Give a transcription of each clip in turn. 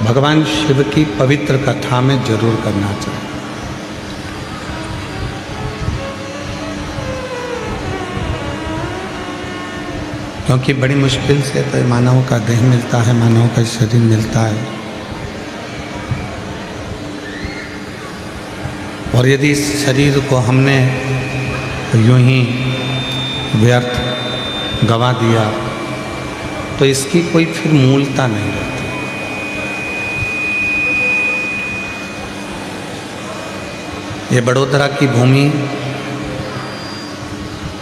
भगवान शिव की पवित्र कथा में जरूर करना चाहिए। क्योंकि बड़ी मुश्किल से तो मानव का देह मिलता है, मानव का शरीर मिलता है, और यदि इस शरीर को हमने यूं ही व्यर्थ गंवा दिया तो इसकी कोई फिर मूलता नहीं रहती। ये बड़ोदरा की भूमि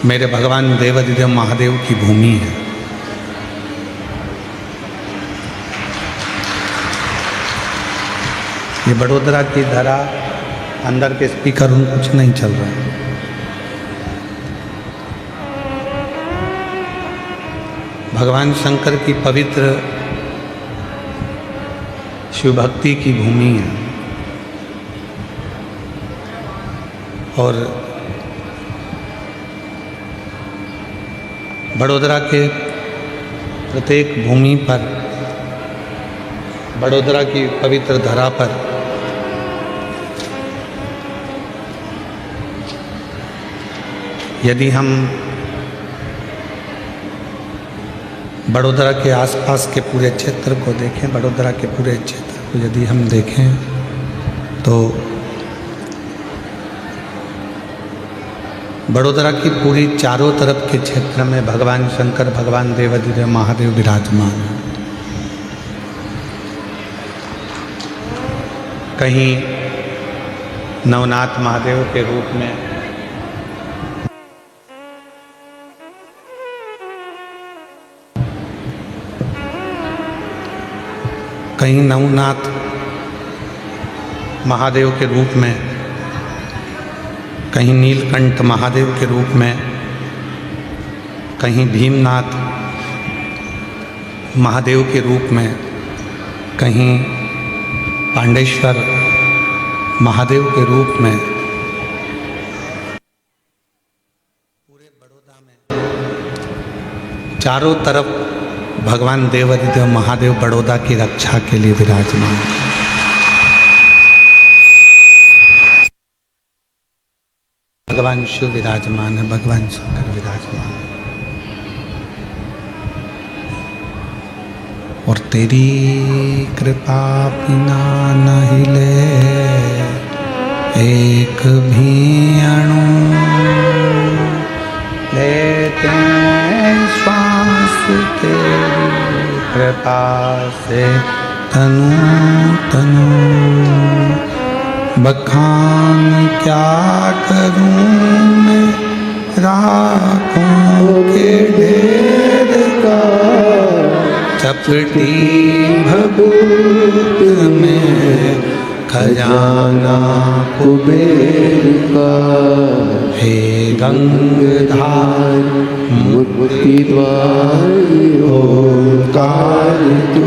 मेरे भगवान देवाधिदेव महादेव की भूमि है। ये बड़ोदरा की धरा, अंदर के स्पीकर उन कुछ नहीं चल रहा है। भगवान शंकर की पवित्र शिव भक्ति की भूमि है। और बड़ोदरा के प्रत्येक भूमि पर, बड़ोदरा की पवित्र धरा पर यदि हम बड़ोदरा के आसपास के पूरे क्षेत्र को देखें, बड़ोदरा के पूरे क्षेत्र को यदि हम देखें तो बड़ोदरा की पूरी चारों तरफ के क्षेत्र में भगवान शंकर, भगवान देवाधिदेव महादेव विराजमान हैं। कहीं नवनाथ महादेव के रूप में, कहीं नवनाथ महादेव के रूप में, कहीं नीलकंठ महादेव के रूप में, कहीं भीमनाथ महादेव के रूप में, कहीं पांडेश्वर महादेव के रूप में, पूरे बड़ौदा में चारों तरफ भगवान देवाधिदेव महादेव बड़ौदा की रक्षा के लिए विराजमान है। भगवान शिव विराजमान है, भगवान शंकर विराजमान है। और तेरी कृपा बिना न हिले एक भी अणु, लेते हैं श्वास तेरी कृपा से तनु तनु। बखान क्या करूं मैं राखों के ढेर का, चपटी भभूत में खजाना कुबेर का। हे गंगधार मुक्ति द्वार ओंकार तू,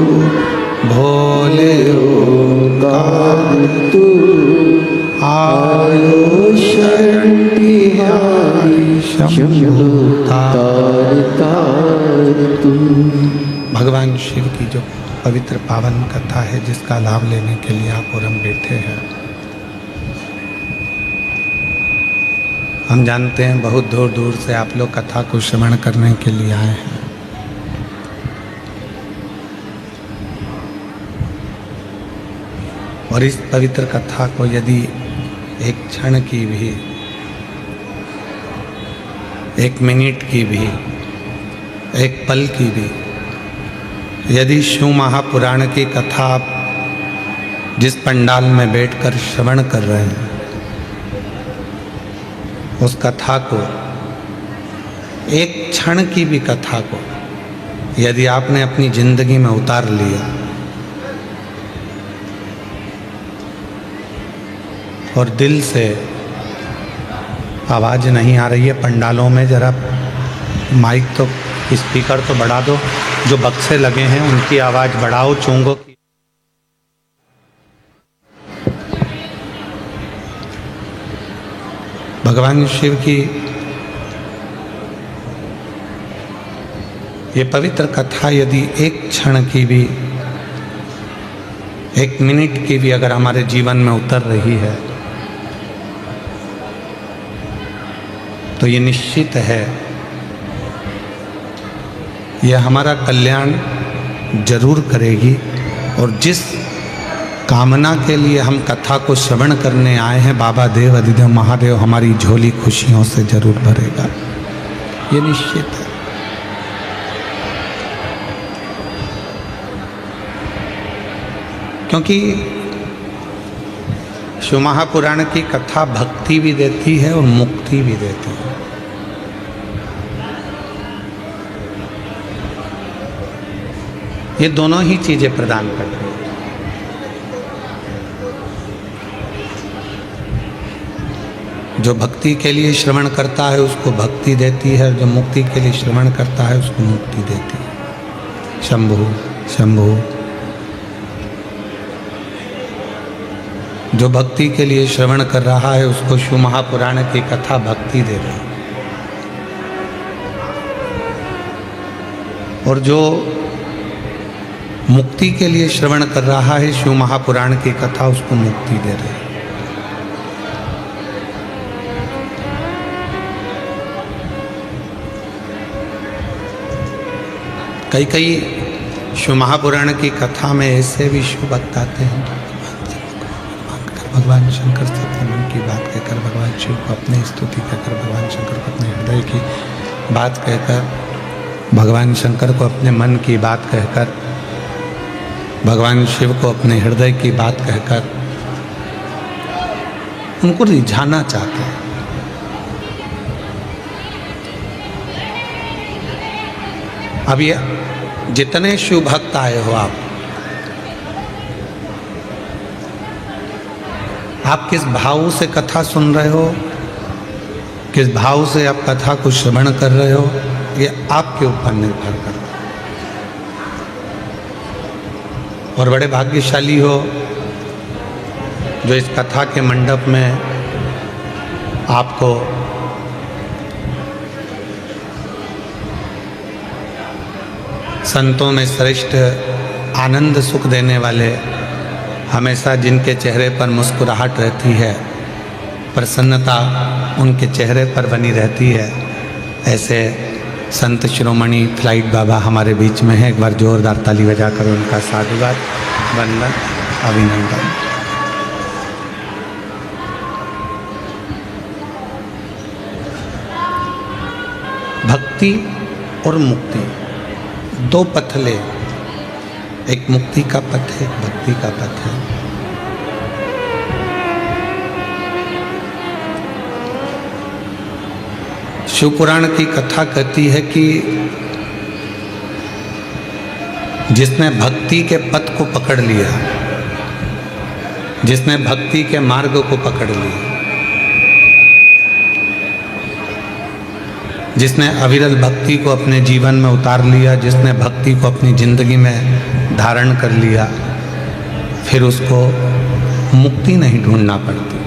भोले ओंकार तू। आयो शरण तिहारी शंभु तार तार तू। भगवान शिव की जो पवित्र पावन कथा है, जिसका लाभ लेने के लिए आप और हम बैठे हैं। हम जानते हैं बहुत दूर दूर से आप लोग कथा को श्रवण करने के लिए आए हैं। और इस पवित्र कथा को यदि एक क्षण की भी, एक मिनट की भी, एक पल की भी, यदि शिव महापुराण की कथा आप जिस पंडाल में बैठकर श्रवण कर रहे हैं, उस कथा को, एक क्षण की भी कथा को यदि आपने अपनी जिंदगी में उतार लिया और दिल से, आवाज़ नहीं आ रही है पंडालों में, ज़रा माइक तो, स्पीकर तो बढ़ा दो, जो बक्से लगे हैं उनकी आवाज़ बढ़ाओ, चोंगों की। भगवान शिव की ये पवित्र कथा यदि एक क्षण की भी एक मिनट की भी अगर हमारे जीवन में उतर रही है तो ये निश्चित है यह हमारा कल्याण जरूर करेगी। और जिस कामना के लिए हम कथा को श्रवण करने आए हैं, बाबा देव अधिदेव महादेव हमारी झोली खुशियों से जरूर भरेगा, ये निश्चित है। क्योंकि शिव महापुराण की कथा भक्ति भी देती है और मुक्ति भी देती है। ये दोनों ही चीजें प्रदान करती है। जो भक्ति के लिए श्रवण करता है उसको भक्ति देती है, जो मुक्ति के लिए श्रवण करता है उसको मुक्ति देती है। शंभु शंभु। जो भक्ति के लिए श्रवण कर रहा है उसको शिव महापुराण की कथा भक्ति दे रही है, और जो मुक्ति के लिए श्रवण कर रहा है शिव महापुराण की कथा उसको मुक्ति दे रही है। कई कई शिव महापुराण की कथा में ऐसे भी शिव भक्त आते हैं भगवान शंकर से अपने मन की बात कहकर, भगवान शिव को अपनी स्तुति कहकर, भगवान शंकर को अपने हृदय की बात कहकर, भगवान शंकर को अपने मन की बात कहकर, भगवान शिव को अपने हृदय की बात कहकर उनको रिझाना चाहते हैं। अब ये जितने शिव भक्त आए हो आप किस भाव से कथा सुन रहे हो, किस भाव से आप कथा को श्रवण कर रहे हो, ये आपके ऊपर निर्भर करता है। और बड़े भाग्यशाली हो जो इस कथा के मंडप में आपको संतों में श्रेष्ठ आनंद सुख देने वाले, हमेशा जिनके चेहरे पर मुस्कुराहट रहती है, प्रसन्नता उनके चेहरे पर बनी रहती है, ऐसे संत शिरोमणि फ्लाइट बाबा हमारे बीच में है। एक बार जोरदार ताली बजाकर उनका साधुवाद, वंदन, अभिनंदन। भक्ति और मुक्ति दो पथ ले, एक मुक्ति का पथ है, एक भक्ति का पथ है। शिव पुराण की कथा कहती है कि जिसने भक्ति के पथ को पकड़ लिया, जिसने भक्ति के मार्ग को पकड़ लिया, जिसने अविरल भक्ति को अपने जीवन में उतार लिया, जिसने भक्ति को अपनी जिंदगी में धारण कर लिया, फिर उसको मुक्ति नहीं ढूंढना पड़ती।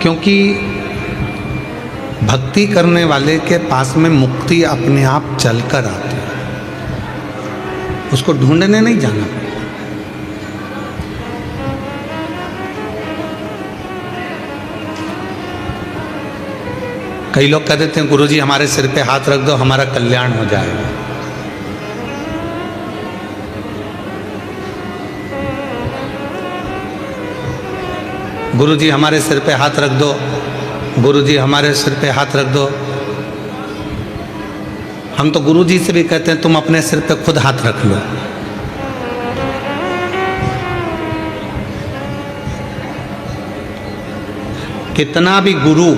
क्योंकि भक्ति करने वाले के पास में मुक्ति अपने आप चलकर आती है, उसको ढूंढने नहीं जाना पड़ता। कई लोग कह देते हैं गुरुजी हमारे सिर पे हाथ रख दो हमारा कल्याण हो जाएगा। गुरुजी हमारे सिर पे हाथ रख दो, गुरुजी हमारे सिर पे हाथ रख दो। हम तो गुरुजी से भी कहते हैं तुम अपने सिर पे खुद हाथ रख लो। कितना भी गुरु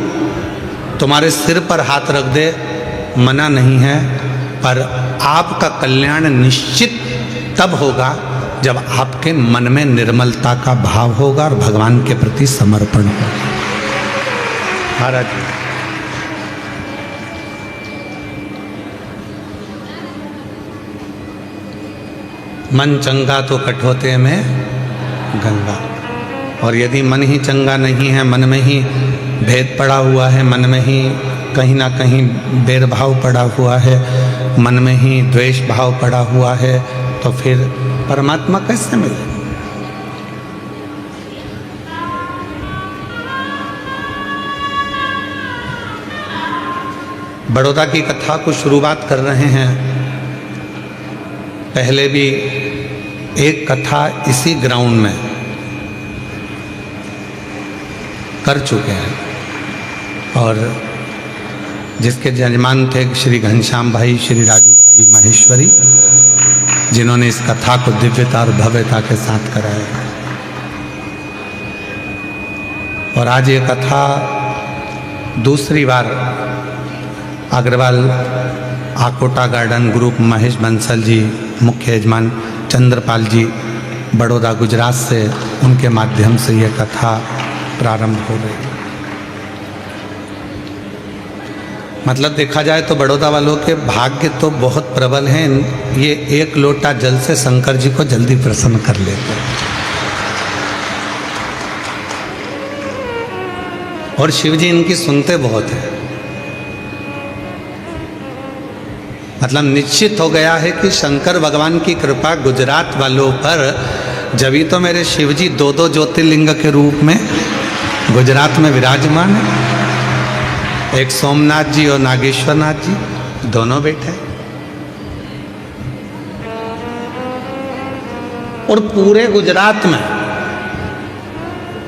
तुम्हारे सिर पर हाथ रख दे मना नहीं है, पर आपका कल्याण निश्चित तब होगा जब आपके मन में निर्मलता का भाव होगा और भगवान के प्रति समर्पण होगा। महाराज मन चंगा तो कठोते में गंगा, और यदि मन ही चंगा नहीं है, मन में ही भेद पड़ा हुआ है, मन में ही कहीं ना कहीं भेदभाव पड़ा हुआ है, मन में ही द्वेष भाव पड़ा हुआ है तो फिर परमात्मा कैसे मिले? बड़ौदा की कथा को शुरुआत कर रहे हैं। पहले भी एक कथा इसी ग्राउंड में कर चुके हैं और जिसके जजमान थे श्री घनश्याम भाई, श्री राजू भाई माहेश्वरी, जिन्होंने इस कथा को दिव्यता और भव्यता के साथ कराया। और आज ये कथा दूसरी बार अग्रवाल आकोटा गार्डन ग्रुप महेश बंसल जी, मुख्य यजमान चंद्रपाल जी, बड़ौदा गुजरात से, उनके माध्यम से यह कथा प्रारंभ हो गई। मतलब देखा जाए तो बड़ौदा वालों के भाग्य तो बहुत प्रबल हैं। ये एक लोटा जल से शंकर जी को जल्दी प्रसन्न कर लेते हैं। और शिव जी इनकी सुनते बहुत हैं। मतलब निश्चित हो गया है कि शंकर भगवान की कृपा गुजरात वालों पर, जब तो मेरे शिव जी दो दो ज्योतिर्लिंग के रूप में गुजरात में विराजमान है। एक सोमनाथ जी और नागेश्वर नाथ जी, दोनों बैठे। और पूरे गुजरात में,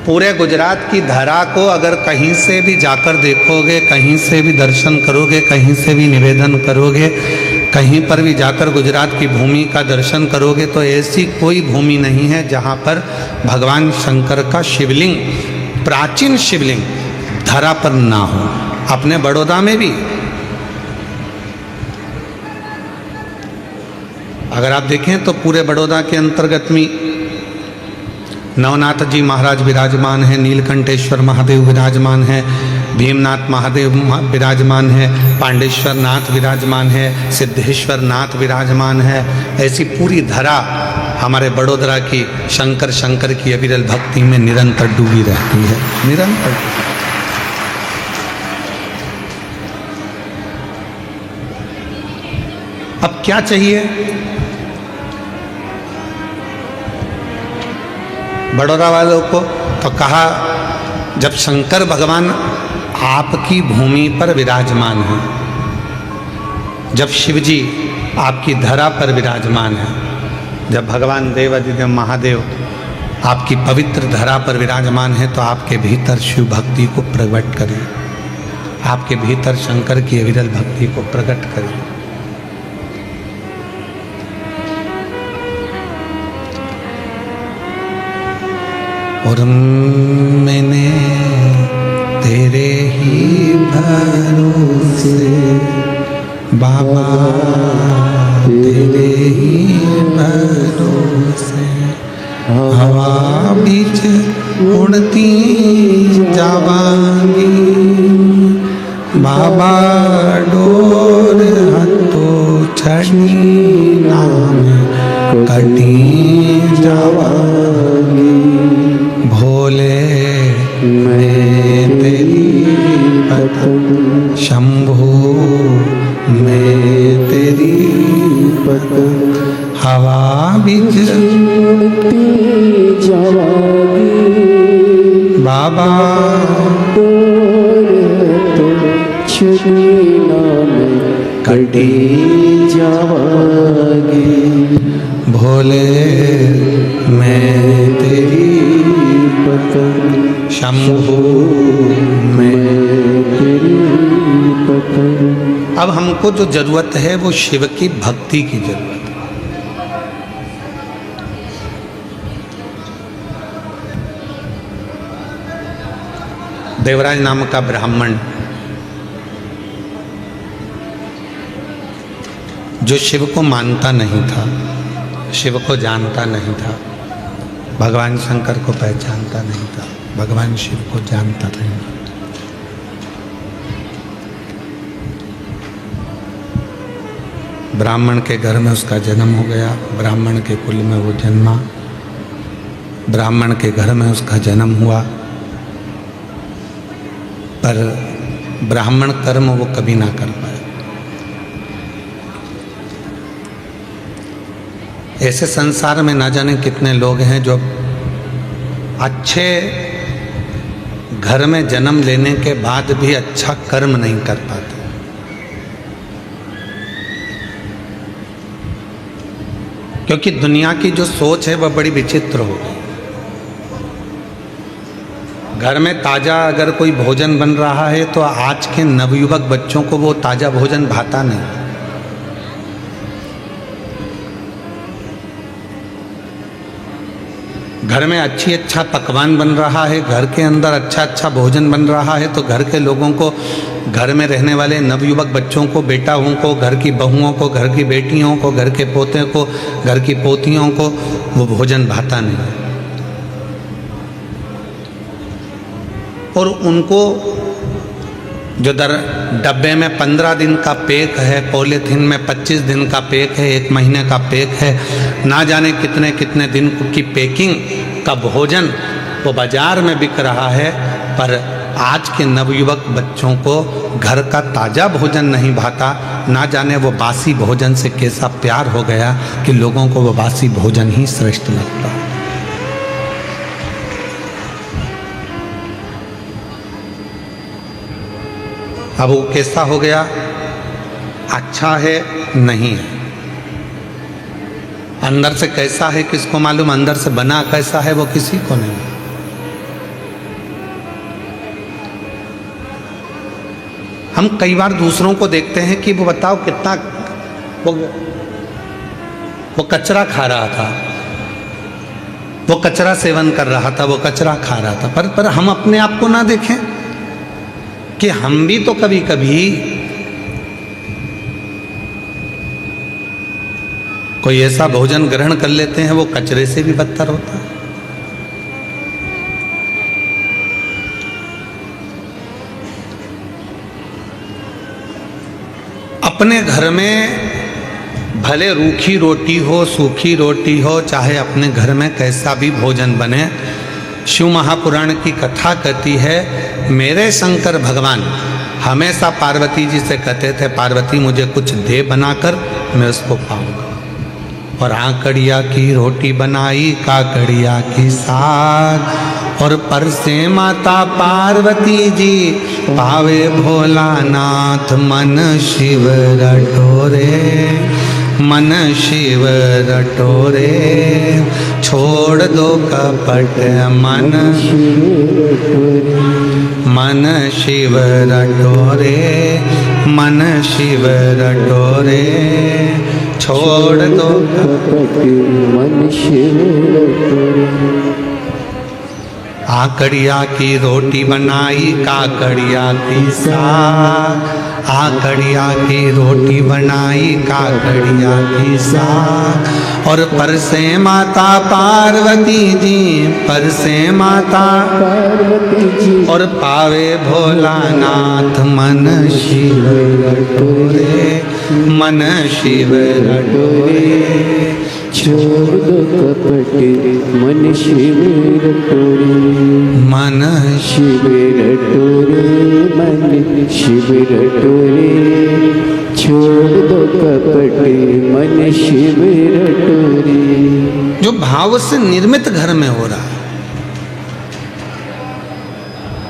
पूरे गुजरात की धरा को अगर कहीं से भी जाकर देखोगे, कहीं से भी दर्शन करोगे, कहीं से भी निवेदन करोगे, कहीं पर भी जाकर गुजरात की भूमि का दर्शन करोगे तो ऐसी कोई भूमि नहीं है जहाँ पर भगवान शंकर का शिवलिंग, प्राचीन शिवलिंग धरा पर ना हो। अपने बड़ौदा में भी अगर आप देखें तो पूरे बड़ौदा के अंतर्गत में नवनाथ जी महाराज विराजमान हैं, नीलकंठेश्वर महादेव विराजमान हैं, भीमनाथ महादेव विराजमान है, पांडेश्वर नाथ विराजमान है, सिद्धेश्वर नाथ विराजमान है। ऐसी पूरी धरा हमारे बड़ोदरा की शंकर शंकर की अविरल भक्ति में निरंतर डूबी रहती है, निरंतर। अब क्या चाहिए? बड़ौदा वालों को तो कहा, जब शंकर भगवान आपकी भूमि पर विराजमान है, जब शिव जी आपकी धरा पर विराजमान है, जब भगवान देवादिदेव महादेव आपकी पवित्र धरा पर विराजमान है, तो आपके भीतर शिव भक्ति को प्रकट करें, आपके भीतर शंकर की अविरल भक्ति को प्रकट करें। और मैंने तेरे ही भरोसे बाबा, तेरे ही भरोसे हवा बीच उड़ती जावांगी बाबा, डोर हथों छड़ी नाम कटी जावांगी। भोले मैं तेरी पतंग, शंभो मैं तेरी पतंग, हवा बीच उड़ती जावांगी बाबा, तो छड़ीना में कटी जावांगी। भोले मैं तेरी पतंग, शंभो मैं तेरी पतंग। अब हमको जो जरूरत है वो शिव की भक्ति की जरूरत है। देवराज नाम का ब्राह्मण जो शिव को मानता नहीं था, शिव को जानता नहीं था, भगवान शंकर को पहचानता नहीं था, भगवान शिव को जानता नहीं। ब्राह्मण के घर में उसका जन्म हो गया, ब्राह्मण के कुल में वो जन्मा, ब्राह्मण के घर में उसका जन्म हुआ, पर ब्राह्मण कर्म वो कभी ना कर पाए। ऐसे संसार में ना जाने कितने लोग हैं जो अच्छे घर में जन्म लेने के बाद भी अच्छा कर्म नहीं कर पाते। क्योंकि दुनिया की जो सोच है वह बड़ी विचित्र हो गई। घर में ताज़ा अगर कोई भोजन बन रहा है तो आज के नवयुवक बच्चों को वो ताज़ा भोजन भाता नहीं। घर में अच्छा पकवान बन रहा है, घर के अंदर अच्छा भोजन बन रहा है तो घर के लोगों को, घर में रहने वाले नवयुवक बच्चों को, बेटाओं को, घर की बहुओं को, घर की बेटियों को, घर के पोते को, घर की पोतियों को वो भोजन भाता नहीं। और उनको जो डब्बे में 15 दिन का पैक है, पॉलीथीन में 25 दिन का पैक है, 1 महीने का पैक है, ना जाने कितने कितने दिन की पैकिंग का भोजन वो बाजार में बिक रहा है। पर आज के नवयुवक बच्चों को घर का ताज़ा भोजन नहीं भाता। ना जाने वो बासी भोजन से कैसा प्यार हो गया कि लोगों को वो बासी भोजन ही श्रेष्ठ लगता है। अब वो कैसा हो गया? अच्छा है नहीं है। अंदर से कैसा है किसको मालूम, अंदर से बना कैसा है वो किसी को नहीं। हम कई बार दूसरों को देखते हैं कि वो बताओ कितना वो कचरा खा रहा था, वो कचरा सेवन कर रहा था, वो कचरा खा रहा था, पर हम अपने आप को ना देखें कि हम भी तो कभी कभी कोई ऐसा भोजन ग्रहण कर लेते हैं वो कचरे से भी बदतर होता है। अपने घर में भले रूखी रोटी हो, सूखी रोटी हो, चाहे अपने घर में कैसा भी भोजन बने, शिव महापुराण की कथा कहती है, मेरे शंकर भगवान हमेशा पार्वती जी से कहते थे, पार्वती मुझे कुछ दे बनाकर मैं उसको पाऊंगा। और आकड़िया की रोटी बनाई, काकड़िया की साग, और परसे माता पार्वती जी पावे भोलानाथ मन शिव रटोरे, मन शिव रटोरे, छोड़ दो कपट मन मन शिव रटोरे, मन शिव रटोरे, छोड़ दो कपट मन शिव रटोरे। आकड़िया की रोटी बनाई, काकड़िया की साग, आकड़िया की रोटी बनाई, काकड़िया की साग, और परसे माता पार्वती जी, परसे माता पार्वती जी, और पावे भोलानाथ मन शिव रटोरे, मन शिव रटोरे, छोड़ दो कपट मन शिव रटोरे, मन शिव रटोरे, मन शिव रटोरे, छोड़ दो कपट मन शिव रटोरे। जो भाव से निर्मित घर में हो रहा है,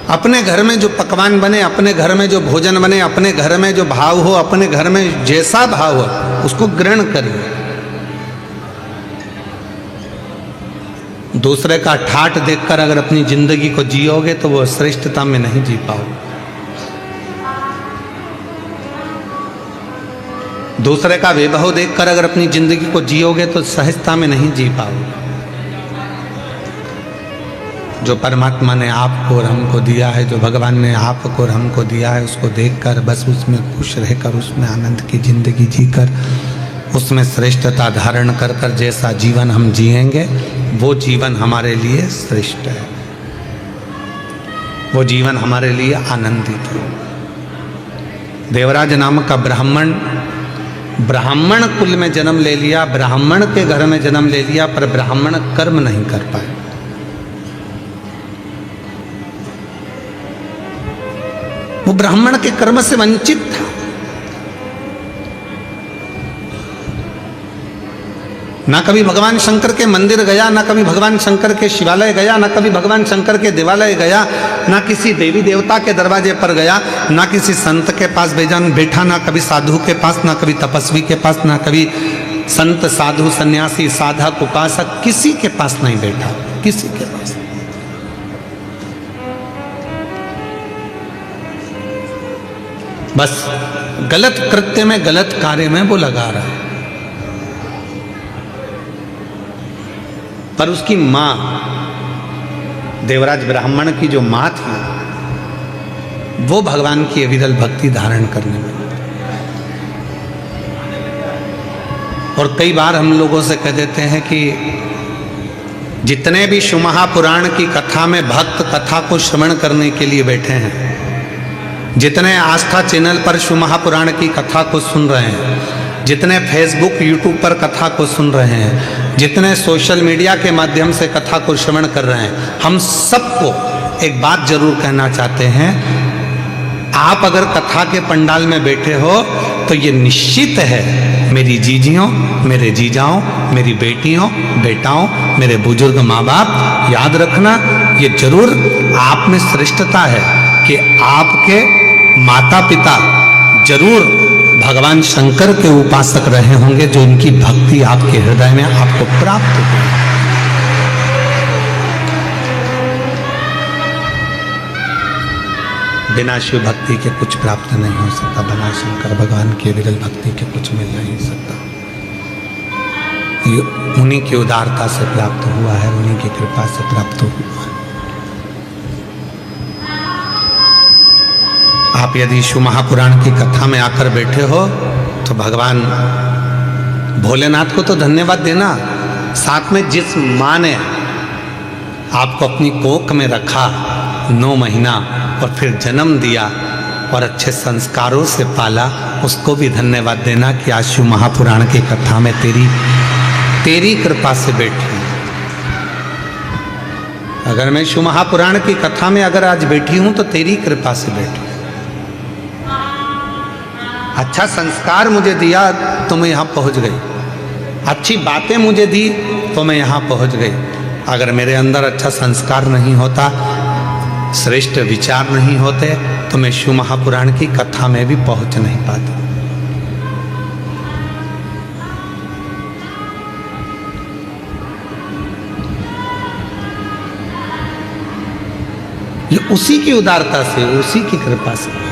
अपने घर में जो पकवान बने, अपने घर में जो भोजन बने, अपने घर में जो भाव हो, अपने घर में जैसा भाव हो उसको ग्रहण करिए। दूसरे का ठाठ देखकर अगर अपनी जिंदगी को जियोगे तो वो श्रेष्ठता में नहीं जी पाओगे। दूसरे का वैभव देखकर अगर अपनी जिंदगी को जियोगे तो सहजता में नहीं जी पाओगे। जो परमात्मा ने आपको और हमको दिया है, जो भगवान ने आपको और हमको दिया है, उसको देखकर बस उसमें खुश रहकर, उसमें आनंद की जिंदगी जीकर, उसमें श्रेष्ठता धारण कर कर जैसा जीवन हम जिएंगे वो जीवन हमारे लिए श्रेष्ठ है, वो जीवन हमारे लिए आनंदित है। देवराज नामक का ब्राह्मण कुल में जन्म ले लिया, ब्राह्मण के घर में जन्म ले लिया, पर ब्राह्मण कर्म नहीं कर पाए। वो ब्राह्मण के कर्म से वंचित था। ना कभी भगवान शंकर के मंदिर गया, ना कभी भगवान शंकर के शिवालय गया, ना कभी भगवान शंकर के देवालय गया, ना किसी देवी देवता के दरवाजे पर गया, ना किसी संत के पास बैठा, ना कभी साधु के पास, ना कभी तपस्वी के पास, ना कभी संत साधु सन्यासी साधक उपासक, किसी के पास नहीं बैठा, किसी के पास। बस गलत कृत्य में, गलत कार्य में वो लगा रहा है। पर उसकी मां, देवराज ब्राह्मण की जो मां थी, वो भगवान की अविरल भक्ति धारण करने में। और कई बार हम लोगों से कह देते हैं कि जितने भी शिव महापुराण की कथा में भक्त कथा को श्रवण करने के लिए बैठे हैं, जितने आस्था चैनल पर शिव महापुराण की कथा को सुन रहे हैं, जितने फेसबुक यूट्यूब पर कथा को सुन रहे हैं, जितने सोशल मीडिया के माध्यम से कथा को श्रवण कर रहे हैं, हम सबको एक बात जरूर कहना चाहते हैं। आप अगर कथा के पंडाल में बैठे हो तो ये निश्चित है, मेरी जीजियों, मेरे जीजाओं, मेरी बेटियों, बेटाओं, मेरे बुजुर्ग माँ बाप, याद रखना ये जरूर आप में श्रेष्ठता है कि आपके माता पिता जरूर भगवान शंकर के उपासक रहे होंगे, जो इनकी भक्ति आपके हृदय में आपको प्राप्त हुई। बिना शिव भक्ति के कुछ प्राप्त नहीं हो सकता, बिना शंकर भगवान की विरल भक्ति के कुछ मिल नहीं सकता। ये उन्हीं की उदारता से प्राप्त हुआ है, उन्हीं की कृपा से प्राप्त हुआ है। आप यदि शिव महापुराण की कथा में आकर बैठे हो तो भगवान भोलेनाथ को तो धन्यवाद देना, साथ में जिस माँ ने आपको अपनी कोख में रखा 9 महीना और फिर जन्म दिया और अच्छे संस्कारों से पाला, उसको भी धन्यवाद देना कि आज शिव महापुराण की कथा में तेरी कृपा से बैठी। अगर मैं शिव महापुराण की कथा में अगर आज बैठी हूं तो तेरी कृपा से बैठी। अच्छा संस्कार मुझे दिया तो मैं यहाँ पहुँच गई, अच्छी बातें मुझे दी तो मैं यहाँ पहुँच गई। अगर मेरे अंदर अच्छा संस्कार नहीं होता, श्रेष्ठ विचार नहीं होते, तो मैं शिव महापुराण की कथा में भी पहुँच नहीं पाता। ये उसी की उदारता से, उसी की कृपा से।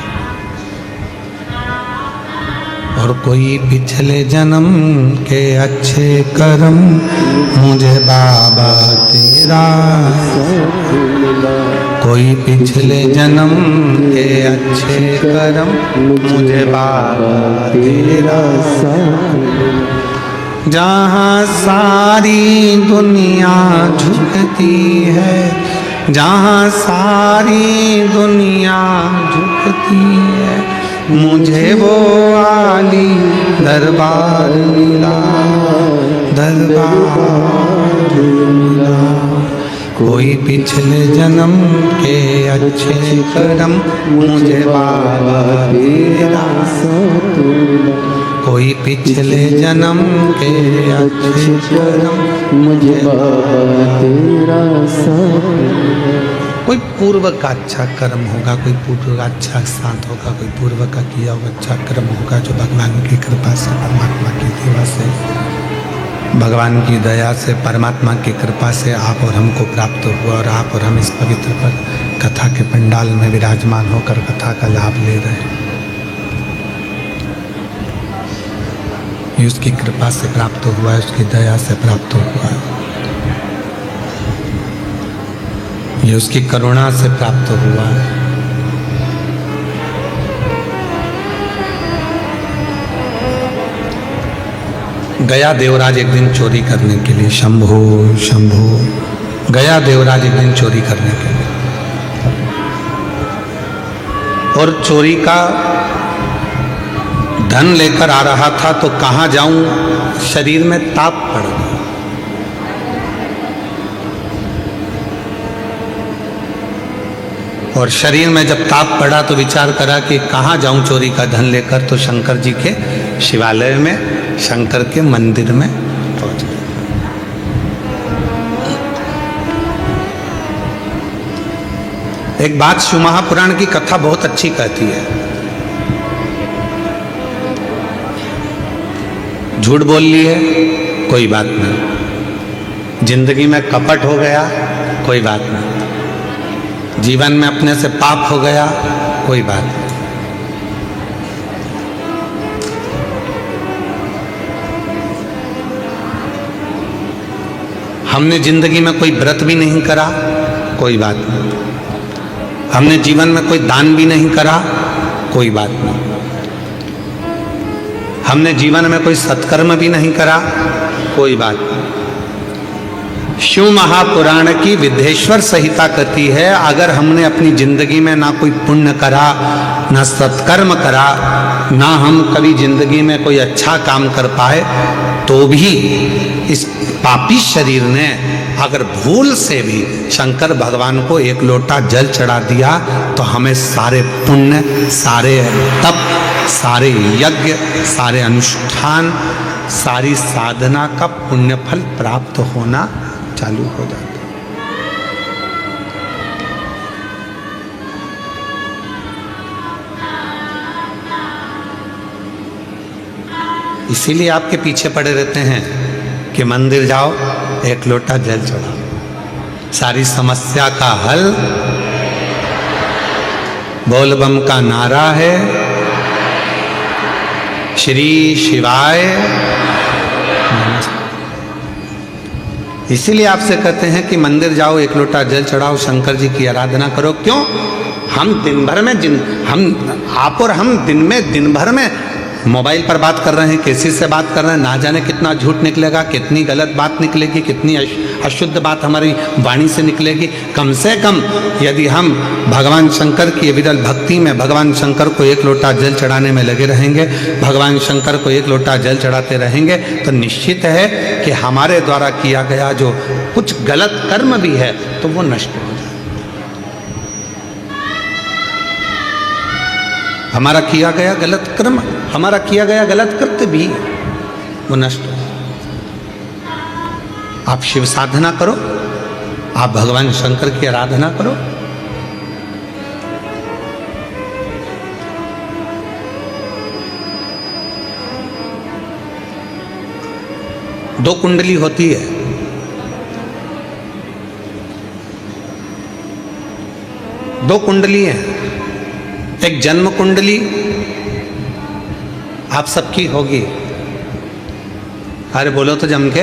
और कोई पिछले जन्म के अच्छे कर्म मुझे बाबा तेरा, कोई पिछले जन्म के अच्छे कर्म मुझे बाबा तेरा, जहाँ सारी दुनिया झुकती है, जहाँ सारी दुनिया झुकती है, मुझे वो आली दरबार मिला, दरबार मिला। कोई पिछले जन्म के अच्छे कर्म मुझे बाबा तेरा, कोई पिछले जन्म के अच्छे कर्म मुझे बाबा तेरा। कोई पूर्व का अच्छा कर्म होगा, कोई पूर्व का अच्छा साथ होगा, कोई पूर्व का किया हुआ अच्छा कर्म होगा, जो भगवान की कृपा से, परमात्मा की सेवा से, भगवान की दया से, परमात्मा की कृपा से आप और हमको प्राप्त हुआ। और आप और हम इस पवित्र पर कथा के पंडाल में विराजमान होकर कथा का लाभ ले रहे हैं। ये उसकी कृपा से प्राप्त हुआ है, उसकी दया से प्राप्त हुआ है, ये उसकी करुणा से प्राप्त हुआ है। गया देवराज एक दिन चोरी करने के लिए, शंभो शंभो, गया देवराज एक दिन चोरी करने के लिए, और चोरी का धन लेकर आ रहा था। तो कहाँ जाऊं, शरीर में ताप पड़ गया। और शरीर में जब ताप पड़ा तो विचार करा कि कहाँ जाऊं चोरी का धन लेकर। तो शंकर जी के शिवालय में, शंकर के मंदिर में पहुंच गया। एक बात शिव महापुराण की कथा बहुत अच्छी कहती है। झूठ बोल लिए कोई बात नहीं, जिंदगी में कपट हो गया कोई बात नहीं, जीवन में अपने से पाप हो गया कोई बात नहीं। हमने जिंदगी में कोई व्रत भी नहीं करा कोई बात नहीं, हमने जीवन में कोई दान भी नहीं करा कोई बात नहीं, हमने जीवन में कोई सत्कर्म भी नहीं करा कोई बात नहीं। शिव महापुराण की विद्येश्वर संहिता कहती है, अगर हमने अपनी जिंदगी में ना कोई पुण्य करा, ना सत्कर्म करा, ना हम कभी जिंदगी में कोई अच्छा काम कर पाए, तो भी इस पापी शरीर ने अगर भूल से भी शंकर भगवान को एक लोटा जल चढ़ा दिया, तो हमें सारे पुण्य, सारे तप, सारे यज्ञ, सारे अनुष्ठान, सारी साधना का पुण्य फल प्राप्त होना चालू हो जाता है। इसीलिए आपके पीछे पड़े रहते हैं कि मंदिर जाओ, एक लोटा जल चढ़ाओ, सारी समस्या का हल बोल बम का नारा है, श्री शिवाय। इसीलिए आपसे कहते हैं कि मंदिर जाओ, एक लोटा जल चढ़ाओ, शंकर जी की आराधना करो। क्यों? हम दिन भर में हम दिन भर में मोबाइल पर बात कर रहे हैं, किसी से बात कर रहे हैं, ना जाने कितना झूठ निकलेगा, कितनी गलत बात निकलेगी, कितनी अशुद्ध बात हमारी वाणी से निकलेगी। कम से कम यदि हम भगवान शंकर की विरल भक्ति में भगवान शंकर को एक लोटा जल चढ़ाने में लगे रहेंगे, भगवान शंकर को एक लोटा जल चढ़ाते रहेंगे, तो निश्चित है कि हमारे द्वारा किया गया जो कुछ गलत कर्म भी है तो वो नष्ट हो जाए। हमारा किया गया गलत कर्म, हमारा किया गया गलत कृत्य भी वो नष्ट हो। आप शिव साधना करो, आप भगवान शंकर की आराधना करो। दो कुंडली होती है, दो कुंडली है। एक जन्म कुंडली आप सबकी होगी। अरे बोलो तो जम के,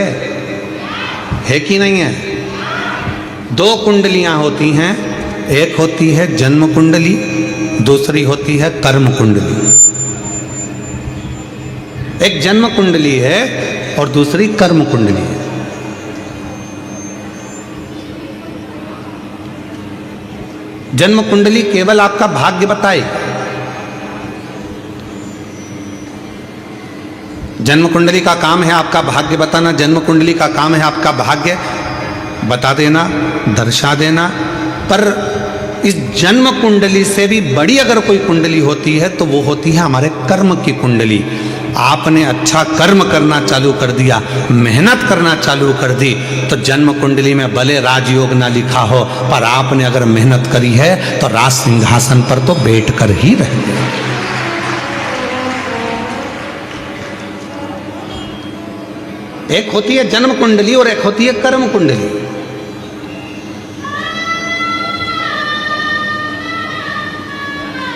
है कि नहीं है? दो कुंडलियां होती हैं, एक होती है जन्म कुंडली, दूसरी होती है कर्म कुंडली। एक जन्म कुंडली है और दूसरी कर्म कुंडली है। जन्म कुंडली केवल आपका भाग्य बताएगी। जन्म कुंडली का काम है आपका भाग्य बताना, जन्म कुंडली का काम है आपका भाग्य बता देना, दर्शा देना। पर इस जन्म कुंडली से भी बड़ी अगर कोई कुंडली होती है तो वो होती है हमारे कर्म की कुंडली। आपने अच्छा कर्म करना चालू कर दिया, मेहनत करना चालू कर दी, तो जन्म कुंडली में भले राजयोग ना लिखा हो, पर आपने अगर मेहनत करी है तो राज सिंहासन पर तो बैठ कर ही रहेंगे। एक होती है जन्म कुंडली और एक होती है कर्म कुंडली।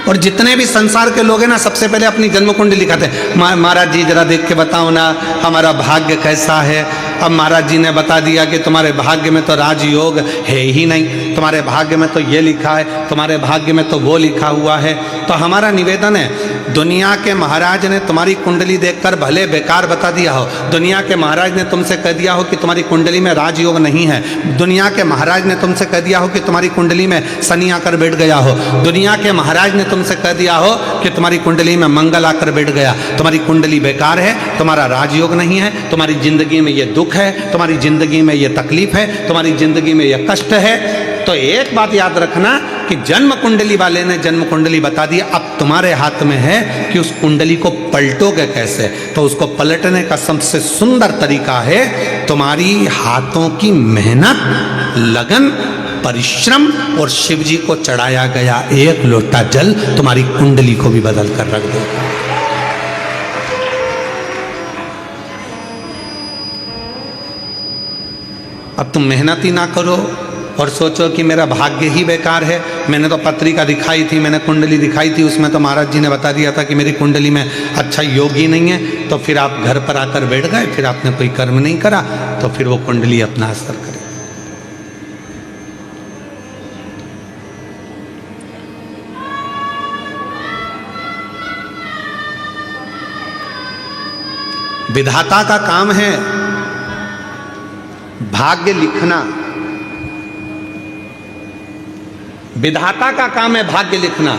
और जितने भी संसार के लोग हैं ना, सबसे पहले अपनी जन्म कुंडली लिखाते हैं। महाराज जी जरा देख के बताओ ना हमारा भाग्य कैसा है। अब महाराज जी ने बता दिया कि तुम्हारे भाग्य में तो राजयोग है ही नहीं, तुम्हारे भाग्य में तो ये लिखा है, तुम्हारे भाग्य में तो वो लिखा हुआ है। तो हमारा निवेदन है, दुनिया के महाराज ने तुम्हारी कुंडली देखकर भले बेकार बता दिया हो, दुनिया के महाराज ने तुमसे कह दिया हो कि तुम्हारी कुंडली में राजयोग नहीं है, दुनिया के महाराज ने तुमसे कह दिया हो कि तुम्हारी कुंडली में शनि आकर बैठ गया हो, दुनिया के महाराज ने तुमसे कह दिया हो कि तुम्हारी कुंडली में मंगल आकर बैठ गया, तुम्हारी कुंडली बेकार है, तुम्हारा राजयोग नहीं है, तुम्हारी जिंदगी में ये दुख है, तुम्हारी जिंदगी में ये तकलीफ है, तुम्हारी जिंदगी में ये कष्ट है। तो एक बात याद रखना कि जन्म कुंडली वाले ने जन्म कुंडली बता दी, अब तुम्हारे हाथ में है कि उस कुंडली को पलटोगे कैसे। तो उसको पलटने का सबसे सुंदर तरीका है तुम्हारी हाथों की मेहनत, लगन, परिश्रम और शिव जी को चढ़ाया गया एक लोटा जल तुम्हारी कुंडली को भी बदल कर रख देगा। अब तुम मेहनत ही ना करो और सोचो कि मेरा भाग्य ही बेकार है। मैंने तो पत्रिका दिखाई थी, मैंने कुंडली दिखाई थी, उसमें तो महाराज जी ने बता दिया था कि मेरी कुंडली में अच्छा योगी नहीं है। तो फिर आप घर पर आकर बैठ गए, फिर आपने कोई कर्म नहीं करा, तो फिर वो कुंडली अपना असर करे। विधाता का काम है भाग्य लिखना, विधाता का काम है भाग्य लिखना,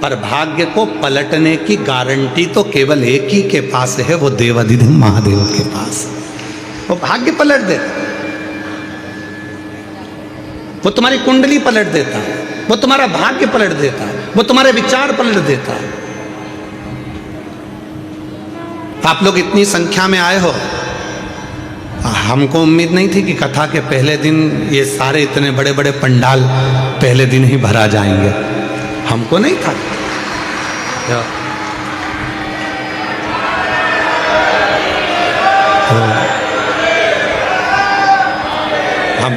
पर भाग्य को पलटने की गारंटी तो केवल एक ही के पास है, वो देवाधिदेव महादेव के पास। वो भाग्य पलट देता, वो तुम्हारी कुंडली पलट देता, वो तुम्हारा भाग्य पलट देता, वो तुम्हारे विचार पलट देता। आप लोग इतनी संख्या में आए हो, हमको उम्मीद नहीं थी कि कथा के पहले दिन ये सारे इतने बड़े बड़े पंडाल पहले दिन ही भरा जाएंगे, हमको नहीं था।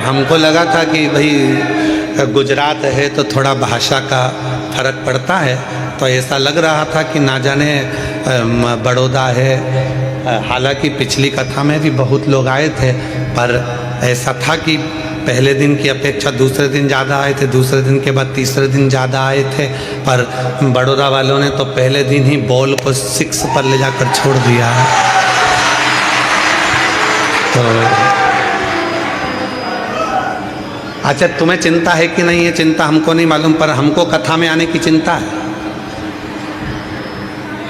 हमको लगा था कि भाई गुजरात है तो थोड़ा भाषा का फर्क पड़ता है, तो ऐसा लग रहा था कि ना जाने बड़ौदा है। हालांकि पिछली कथा में भी बहुत लोग आए थे, पर ऐसा था कि पहले दिन की अपेक्षा दूसरे दिन ज़्यादा आए थे, दूसरे दिन के बाद तीसरे दिन ज़्यादा आए थे। पर बड़ौदा वालों ने तो पहले दिन ही बॉल को 6 पर ले जाकर छोड़ दिया है। तो अच्छा, तुम्हें चिंता है कि नहीं, ये चिंता हमको नहीं मालूम, पर हमको कथा में आने की चिंता है।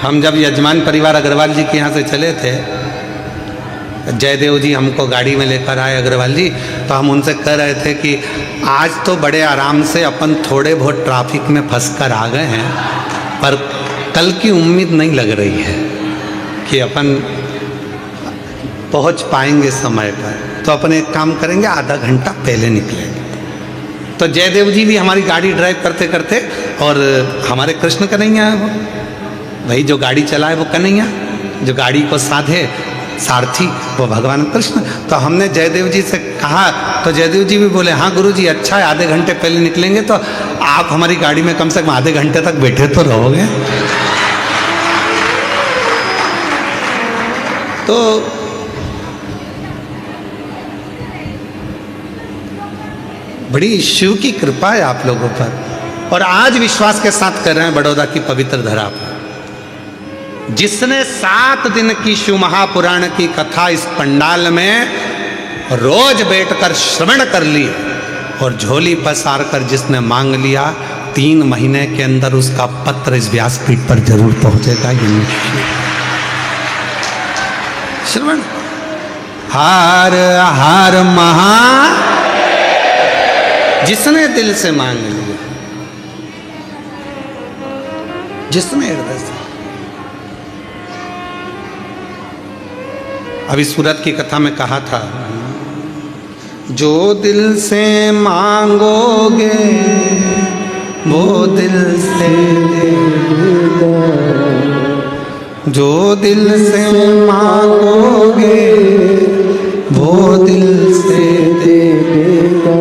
हम जब यजमान परिवार अग्रवाल जी के यहाँ से चले थे, जयदेव जी हमको गाड़ी में लेकर आए अग्रवाल जी, तो हम उनसे कह रहे थे कि आज तो बड़े आराम से अपन थोड़े बहुत ट्रैफिक में फंस कर आ गए हैं, पर कल की उम्मीद नहीं लग रही है कि अपन पहुंच पाएंगे समय पर। तो अपन एक काम करेंगे, आधा घंटा पहले निकलेंगे। तो जयदेव जी भी हमारी गाड़ी ड्राइव करते करते, और हमारे कृष्ण कन्हैया है वो भाई, जो गाड़ी चलाए वो कन्हैया, जो गाड़ी को साधे सारथी वो भगवान कृष्ण। तो हमने जयदेव जी से कहा, तो जयदेव जी भी बोले हाँ गुरुजी अच्छा है, आधे घंटे पहले निकलेंगे तो आप हमारी गाड़ी में कम से कम आधे घंटे तक बैठे तो रहोगे। तो बड़ी शिव की कृपा है आप लोगों पर, और आज विश्वास के साथ कर रहे हैं बड़ौदा की पवित्र धरा पर। जिसने 7 दिन की शिव महापुराण की कथा इस पंडाल में रोज बैठकर श्रवण कर ली और झोली पसार कर जिसने मांग लिया, 3 महीने के अंदर उसका पत्र इस व्यासपीठ पर जरूर पहुंचेगा। ये निश्चित श्रवण। हार हार महा, जिसने दिल से मांग लिया, जिसने हृदय से। अभी सूरत की कथा में कहा था, जो दिल से मांगोगे वो दिल से देगा, जो दिल से मांगोगे वो दिल से देगा।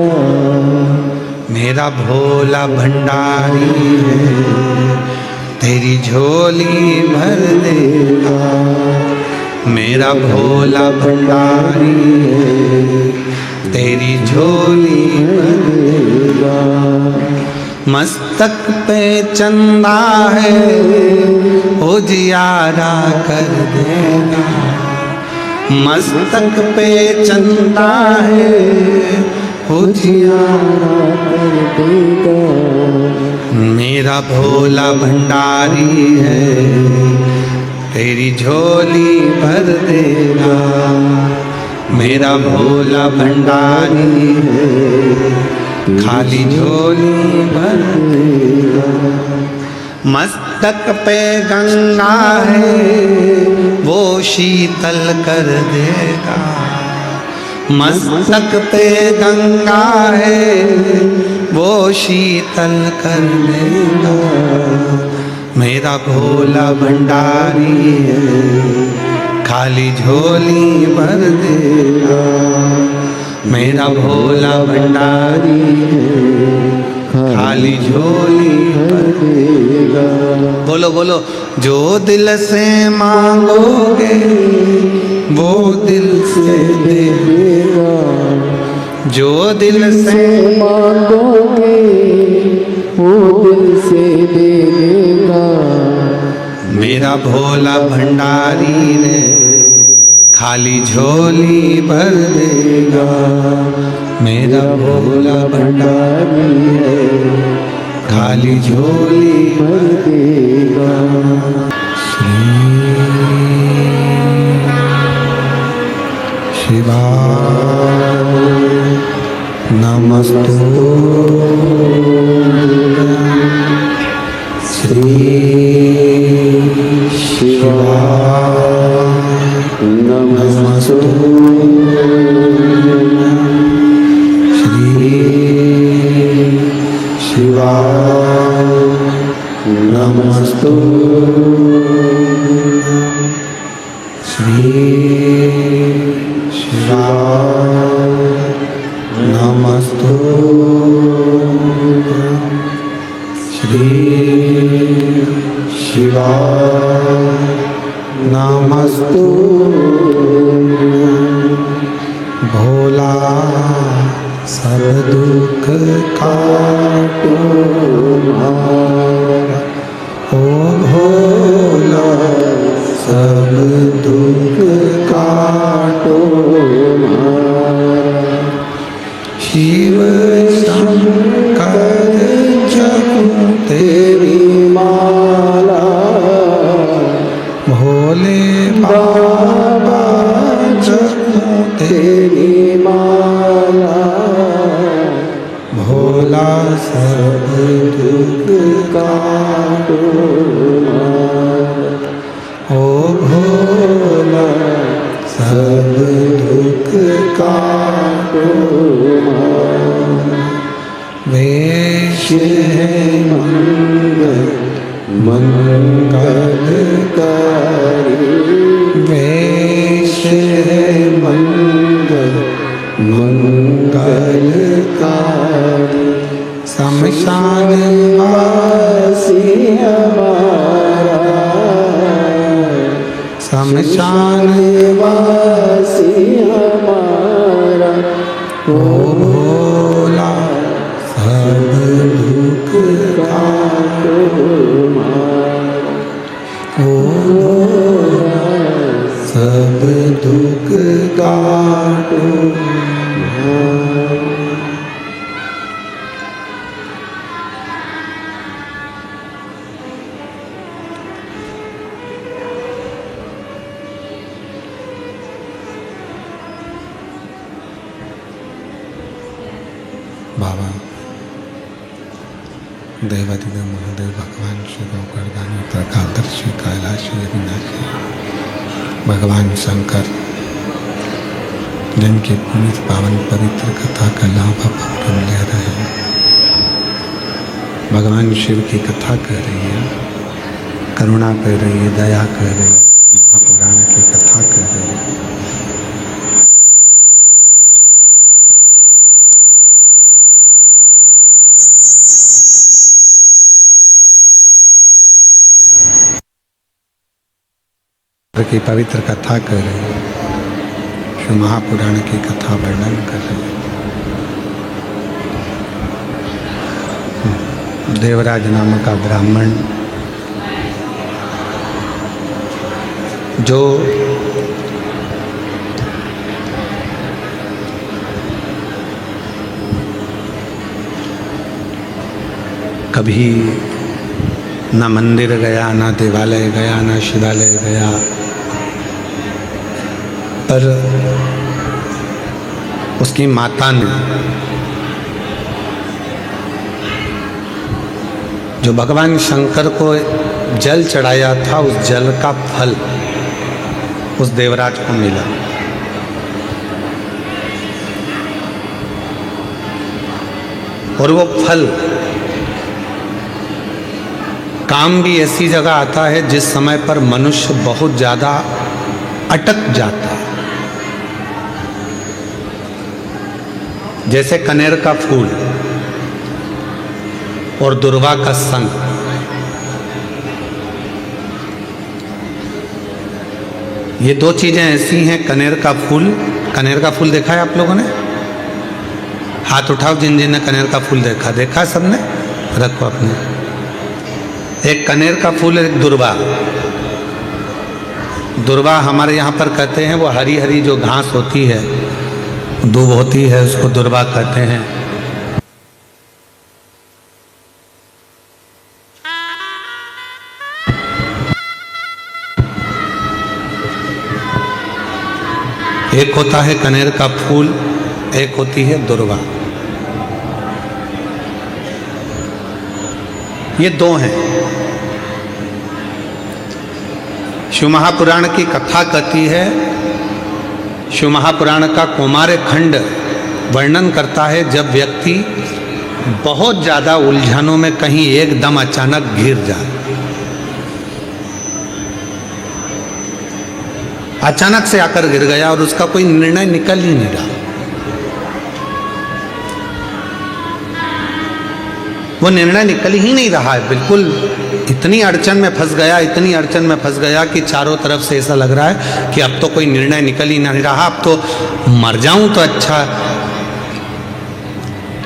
मेरा भोला भंडारी है, तेरी झोली भर देगा। मेरा भोला भंडारी है, तेरी झोली भर देगा। मस्तक पे चंदा है, उजियारा कर देगा। मस्तक पे चंदा है, उजियारा कर देगा। मेरा भोला भंडारी है, तेरी झोली भर देगा। मेरा भोला भंडारी है, खाली झोली भर देगा। मस्तक पे गंगा है, वो शीतल कर देगा। मस्तक पे गंगा है वो शीतल कर देगा। मेरा भोला भंडारी है खाली झोली भर देगा। मेरा भोला भंडारी है खाली झोली भर देगा। बोलो बोलो, जो दिल से मांगोगे वो दिल से देगा। जो दिल से मांगोगे वो दिल से देगा। मेरा भोला भंडारी ने खाली झोली भर देगा। मेरा भोला भंडारी है खाली झोली भर देगा। श्री शिवाय नमस्तुभ्यं। श्री शिवाय नमस्तुभ्यं। श्री शिवाय नमस्तुभ्यं। श्री शिवाय नमस्तुभ्यं। श्री शिवाय नमस्तुभ्यं। भोला सब दुख काटो हमारा। ओ भोला सब दुख काटो हमारा। शिव शंकर जपो तेरी माला। भोले बाबा जपो तेरी माला। भोला सब दुख काटो हमारा। ओ भोला सब दुख काटो हमारा। वेश है मंगलकारी। वेश है मंगलकारी। शमशान वासी हमारा। शमशान वासी हमारा। ओ भोला सब दुख काटो हमारा। ओ भोला सब दुख काटो हमारा। बाबा देवादिदेव महादेव भगवान शिव गर्दानी प्रकादर्शी कैलाशी अविनाशी भगवान शंकर जिनकी पुनीत पावन पवित्र कथा का लाभ आप ले रहे हैं। भगवान शिव की कथा कर रही है, करुणा कर रही है, दया कर रही है, महापुराण की कथा कर रही है। की पवित्र कथा कर रही है, शिव महापुराण की कथा वर्णन कर रही है। देवराज नामक का ब्राह्मण जो कभी न मंदिर गया, न देवालय गया, न शिवालय गया, पर उसकी माता ने जो भगवान शंकर को जल चढ़ाया था, उस जल का फल उस देवराज को मिला। और वो फल काम भी ऐसी जगह आता है जिस समय पर मनुष्य बहुत ज्यादा अटक जाता है। जैसे कनेर का फूल और दुर्वा का संग। ये दो चीजें ऐसी हैं। कनेर का फूल देखा है आप लोगों ने? हाथ उठाओ जिन जिन ने कनेर का फूल देखा। देखा सबने? रखो अपने। एक कनेर का फूल, एक दुर्वा। दुर्वा हमारे यहाँ पर कहते हैं वो हरी हरी जो घास होती है, दूब होती है, उसको दुर्वा कहते हैं। एक होता है कनेर का फूल, एक होती है दुर्वा। ये दो हैं। शिव महापुराण की कथा कहती है, शिव महापुराण का कौमार्य खंड वर्णन करता है जब व्यक्ति बहुत ज्यादा उलझनों में कहीं एकदम अचानक घिर जाए, अचानक से आकर गिर गया और उसका कोई निर्णय निकल ही नहीं रहा। वो निर्णय निकल ही नहीं रहा है, बिल्कुल इतनी अड़चन में फंस गया, इतनी अड़चन में फंस गया कि चारों तरफ से ऐसा लग रहा है कि अब तो कोई निर्णय निकल ही नहीं रहा, अब तो मर जाऊं तो अच्छा।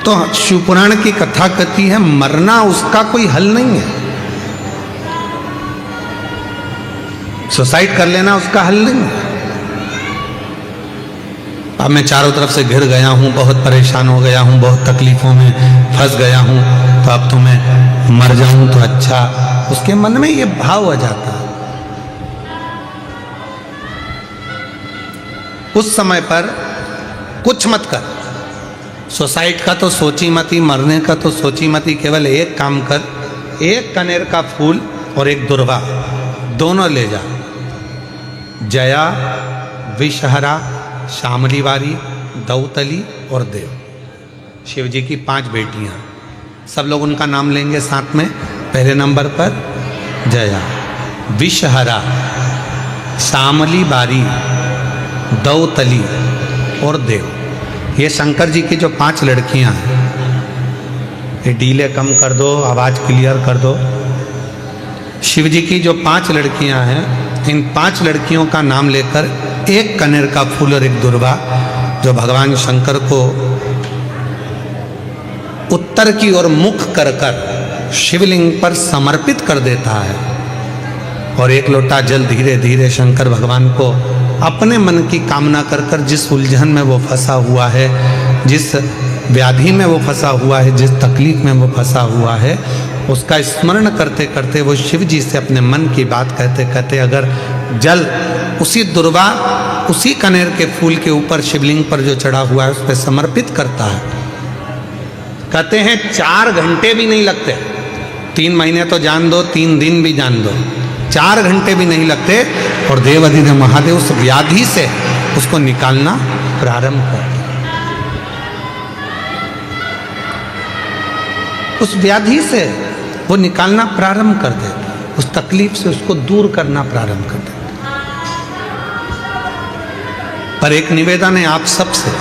तो शिव पुराण की कथा कहती है मरना उसका कोई हल नहीं है, सुसाइड कर लेना उसका हल नहीं है। अब मैं चारों तरफ से घिर गया हूं, बहुत परेशान हो गया हूं, बहुत तकलीफों में फंस गया हूं, तो अब तो मैं मर जाऊं तो अच्छा। उसके मन में ये भाव आ जाता है। उस समय पर कुछ मत कर, सुसाइड का तो सोची मती, मरने का तो सोची मती, केवल एक काम कर, एक कनेर का फूल और एक दुर्वा दोनों ले जा। जया, विषहरा, शामलीवारी, दौतली और देव, शिव जी की 5 बेटियां। सब लोग उनका नाम लेंगे साथ में। पहले नंबर पर जया, विषहरा, शामलीवारी, दौतली और देव। ये शंकर जी की जो 5 लड़कियां हैं। ये डीले कम कर दो, आवाज क्लियर कर दो। शिव जी की जो 5 लड़कियां हैं, इन 5 लड़कियों का नाम लेकर एक कनेर का फूल और एक दुर्वा जो भगवान शंकर को उत्तर की ओर मुख कर कर शिवलिंग पर समर्पित कर देता है, और एक लोटा जल धीरे धीरे शंकर भगवान को अपने मन की कामना कर कर जिस उलझन में वो फंसा हुआ है, जिस व्याधि में वो फंसा हुआ है, जिस तकलीफ में वो फंसा हुआ है, उसका स्मरण करते करते वो शिव जी से अपने मन की बात कहते कहते अगर जल उसी दुर्वा, उसी कनेर के फूल के ऊपर शिवलिंग पर जो चढ़ा हुआ है उस पर समर्पित करता है, कहते हैं 4 घंटे भी नहीं लगते। 3 महीने तो जान दो, 3 दिन भी जान दो, 4 घंटे भी नहीं लगते और देवाधिदेव महादेव उस व्याधि से उसको निकालना प्रारंभ करते। उस व्याधि से वो निकालना प्रारंभ कर देते, उस तकलीफ से उसको दूर करना प्रारंभ कर देते। पर एक निवेदन है आप सबसे,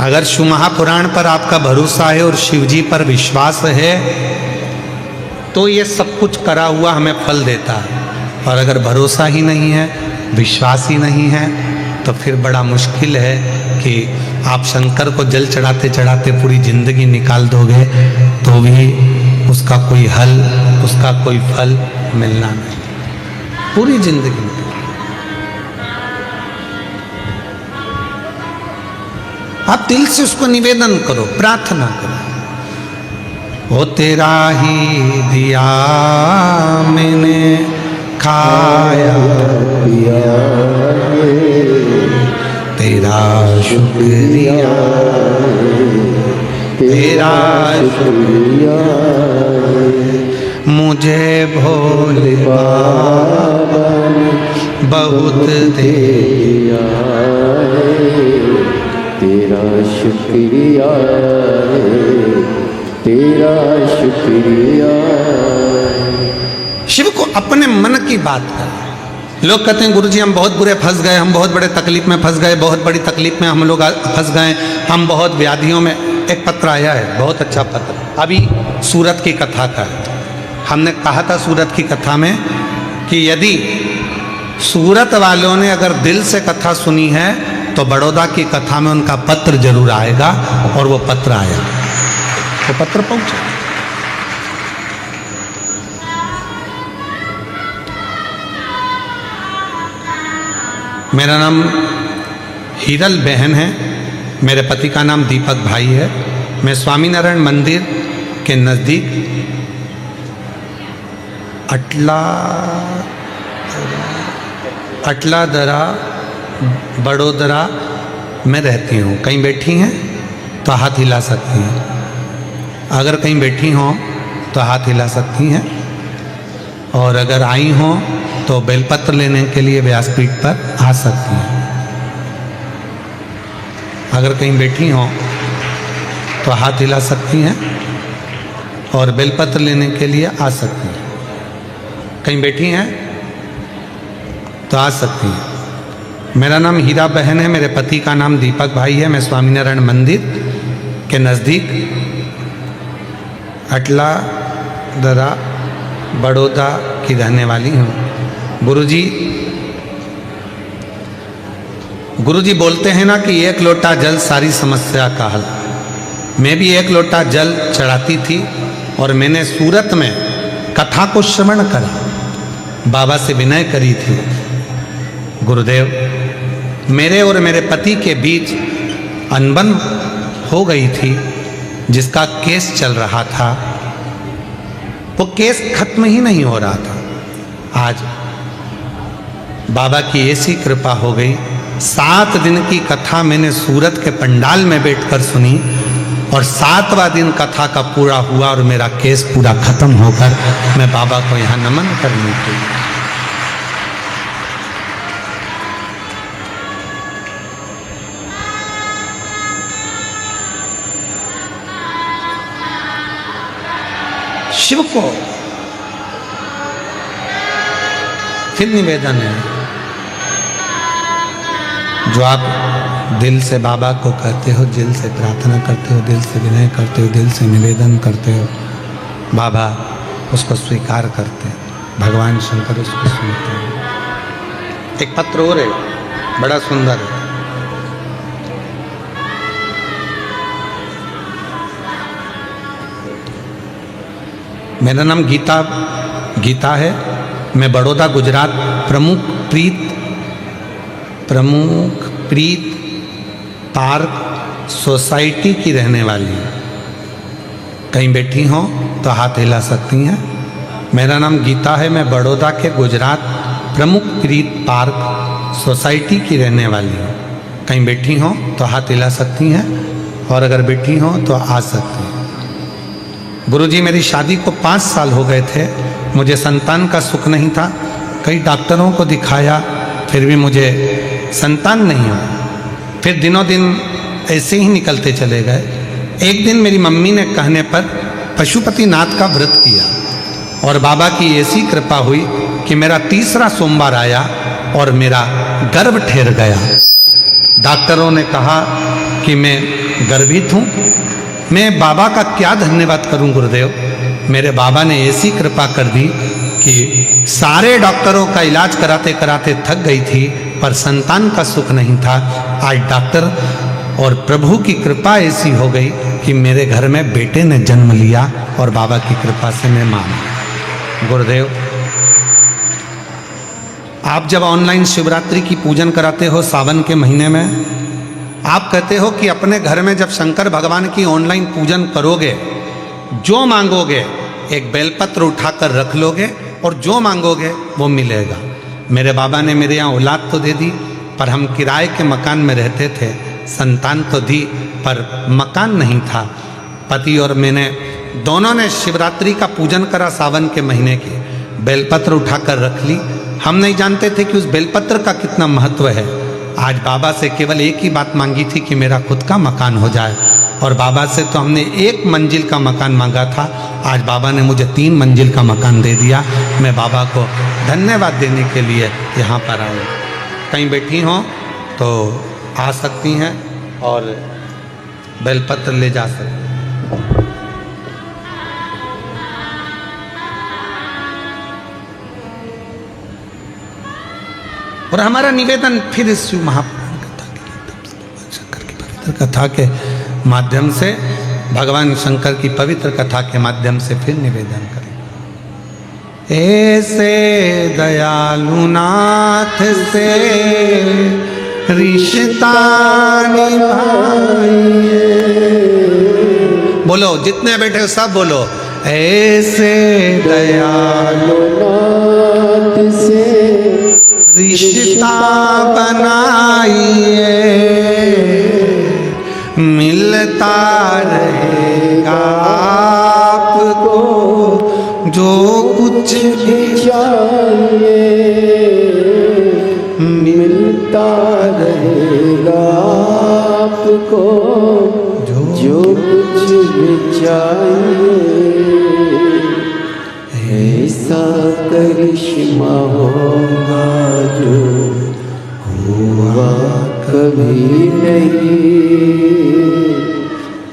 अगर शिव महापुराण पर आपका भरोसा है और शिव जी पर विश्वास है तो ये सब कुछ करा हुआ हमें फल देता है, और अगर भरोसा ही नहीं है, विश्वास ही नहीं है, तो फिर बड़ा मुश्किल है कि आप शंकर को जल चढ़ाते चढ़ाते पूरी जिंदगी निकाल दोगे तो भी उसका कोई हल, उसका कोई फल मिलना नहीं, पूरी जिंदगी में। आप दिल से उसको निवेदन करो, प्रार्थना करो, वो तेरा ही दिया मैंने खाया पिया, तेरा शुक्रिया, तेरा शुक्रिया, मुझे भोले बाबा ने बहुत दिया, तेरा शुक्रिया है, तेरा शुक्रिया है। शिव को अपने मन की बात कर। लोग कहते हैं गुरुजी हम बहुत बुरे फंस गए, हम बहुत बड़े तकलीफ में फंस गए, बहुत बड़ी तकलीफ में हम लोग फंस गए, हम बहुत व्याधियों में। एक पत्र आया है, बहुत अच्छा पत्र, अभी सूरत की कथा का है। हमने कहा था सूरत की कथा में कि यदि सूरत वालों ने अगर दिल से कथा सुनी है तो बड़ौदा की कथा में उनका पत्र जरूर आएगा, और वो पत्र आया, वो पत्र पहुंचा। मेरा नाम हीरल बहन है, मेरे पति का नाम दीपक भाई है। मैं स्वामीनारायण मंदिर के नज़दीक अटलादरा बड़ोदरा में रहती हूँ। कहीं बैठी हैं तो हाथ हिला सकती हैं, अगर कहीं बैठी हों तो हाथ हिला सकती हैं, और अगर आई हों तो बेलपत्र लेने के लिए व्यासपीठ पर आ सकती हैं। अगर कहीं बैठी हों तो हाथ हिला सकती हैं और बेलपत्र लेने के लिए आ सकती हैं। कहीं बैठी हैं तो आ सकती हैं। मेरा नाम हीरा बहन है, मेरे पति का नाम दीपक भाई है। मैं स्वामीनारायण मंदिर के नज़दीक अटलादरा बड़ौदा की रहने वाली हूँ। गुरुजी बोलते हैं ना कि एक लोटा जल सारी समस्या का हल। मैं भी एक लोटा जल चढ़ाती थी और मैंने सूरत में कथा को श्रवण करा, बाबा से विनय करी थी, गुरुदेव मेरे और मेरे पति के बीच अनबन हो गई थी, जिसका केस चल रहा था, वो केस खत्म ही नहीं हो रहा था। आज बाबा की ऐसी कृपा हो गई, 7 दिन की कथा मैंने सूरत के पंडाल में बैठकर सुनी, और 7वां दिन कथा का पूरा हुआ और मेरा केस पूरा खत्म होकर मैं बाबा को यहाँ नमन करने के लिए। शिव को फिर निवेदन है, जो आप दिल से बाबा को कहते हो, दिल से प्रार्थना करते हो, दिल से विनय करते हो, दिल से निवेदन करते हो, बाबा उसको स्वीकार करते हैं, भगवान शंकर उसको सुनते हैं। एक पत्र और है, बड़ा सुंदर है। मेरा नाम गीता है। मैं बड़ौदा गुजरात प्रमुख प्रीत पार्क सोसाइटी की रहने वाली हूँ। कहीं बैठी हों तो हाथ हिला सकती हैं। मेरा नाम गीता है, मैं बड़ौदा के गुजरात प्रमुख प्रीत पार्क सोसाइटी की रहने वाली हूँ। कहीं बैठी हों तो हाथ हिला सकती हैं, और अगर बैठी हों तो आ सकती हैं। गुरुजी मेरी शादी को 5 साल हो गए थे, मुझे संतान का सुख नहीं था। कई डॉक्टरों को दिखाया, फिर भी मुझे संतान नहीं हुआ। फिर दिनों दिन ऐसे ही निकलते चले गए। एक दिन मेरी मम्मी ने कहने पर पशुपतिनाथ का व्रत किया, और बाबा की ऐसी कृपा हुई कि मेरा 3रा सोमवार आया और मेरा गर्भ ठहर गया। डॉक्टरों ने कहा कि मैं गर्भित हूँ। मैं बाबा का क्या धन्यवाद करूं गुरुदेव। मेरे बाबा ने ऐसी कृपा कर दी कि सारे डॉक्टरों का इलाज कराते कराते थक गई थी, पर संतान का सुख नहीं था। आज डॉक्टर और प्रभु की कृपा ऐसी हो गई कि मेरे घर में बेटे ने जन्म लिया, और बाबा की कृपा से मैं मान। गुरुदेव आप जब ऑनलाइन शिवरात्रि की पूजन कराते हो सावन के महीने में, आप कहते हो कि अपने घर में जब शंकर भगवान की ऑनलाइन पूजन करोगे, जो मांगोगे एक बेलपत्र उठाकर रख लोगे, और जो मांगोगे वो मिलेगा। मेरे बाबा ने मेरे यहाँ औलाद तो दे दी, पर हम किराए के मकान में रहते थे। संतान तो दी पर मकान नहीं था। पति और मैंने दोनों ने शिवरात्रि का पूजन करा सावन के महीने की, बेलपत्र उठाकर रख ली। हम नहीं जानते थे कि उस बेलपत्र का कितना महत्व है। आज बाबा से केवल एक ही बात मांगी थी कि मेरा खुद का मकान हो जाए, और बाबा से तो हमने 1 मंजिल का मकान मांगा था, आज बाबा ने मुझे 3 मंजिल का मकान दे दिया। मैं बाबा को धन्यवाद देने के लिए यहाँ पर आऊँ। कहीं बैठी हों तो आ सकती हैं और बेलपत्र ले जा सकती हैं। और हमारा निवेदन फिर इस शिव महापुराण कथा के लिए शंकर की पवित्र कथा के माध्यम से, भगवान शंकर की पवित्र कथा के माध्यम से फिर निवेदन करें। ऐसे दयालु नाथ से रिश्ता निभाइए। बोलो, जितने बैठे सब बोलो, ऐसे दयालु नाथ से रिश्ता बनाइए, मिलता रहेगा आपको जो कुछ भी चाहिए, मिलता रहेगा आपको जो कुछ भी चाहिए। ऐसा करिश्मा होगा जो हुआ कभी नहीं,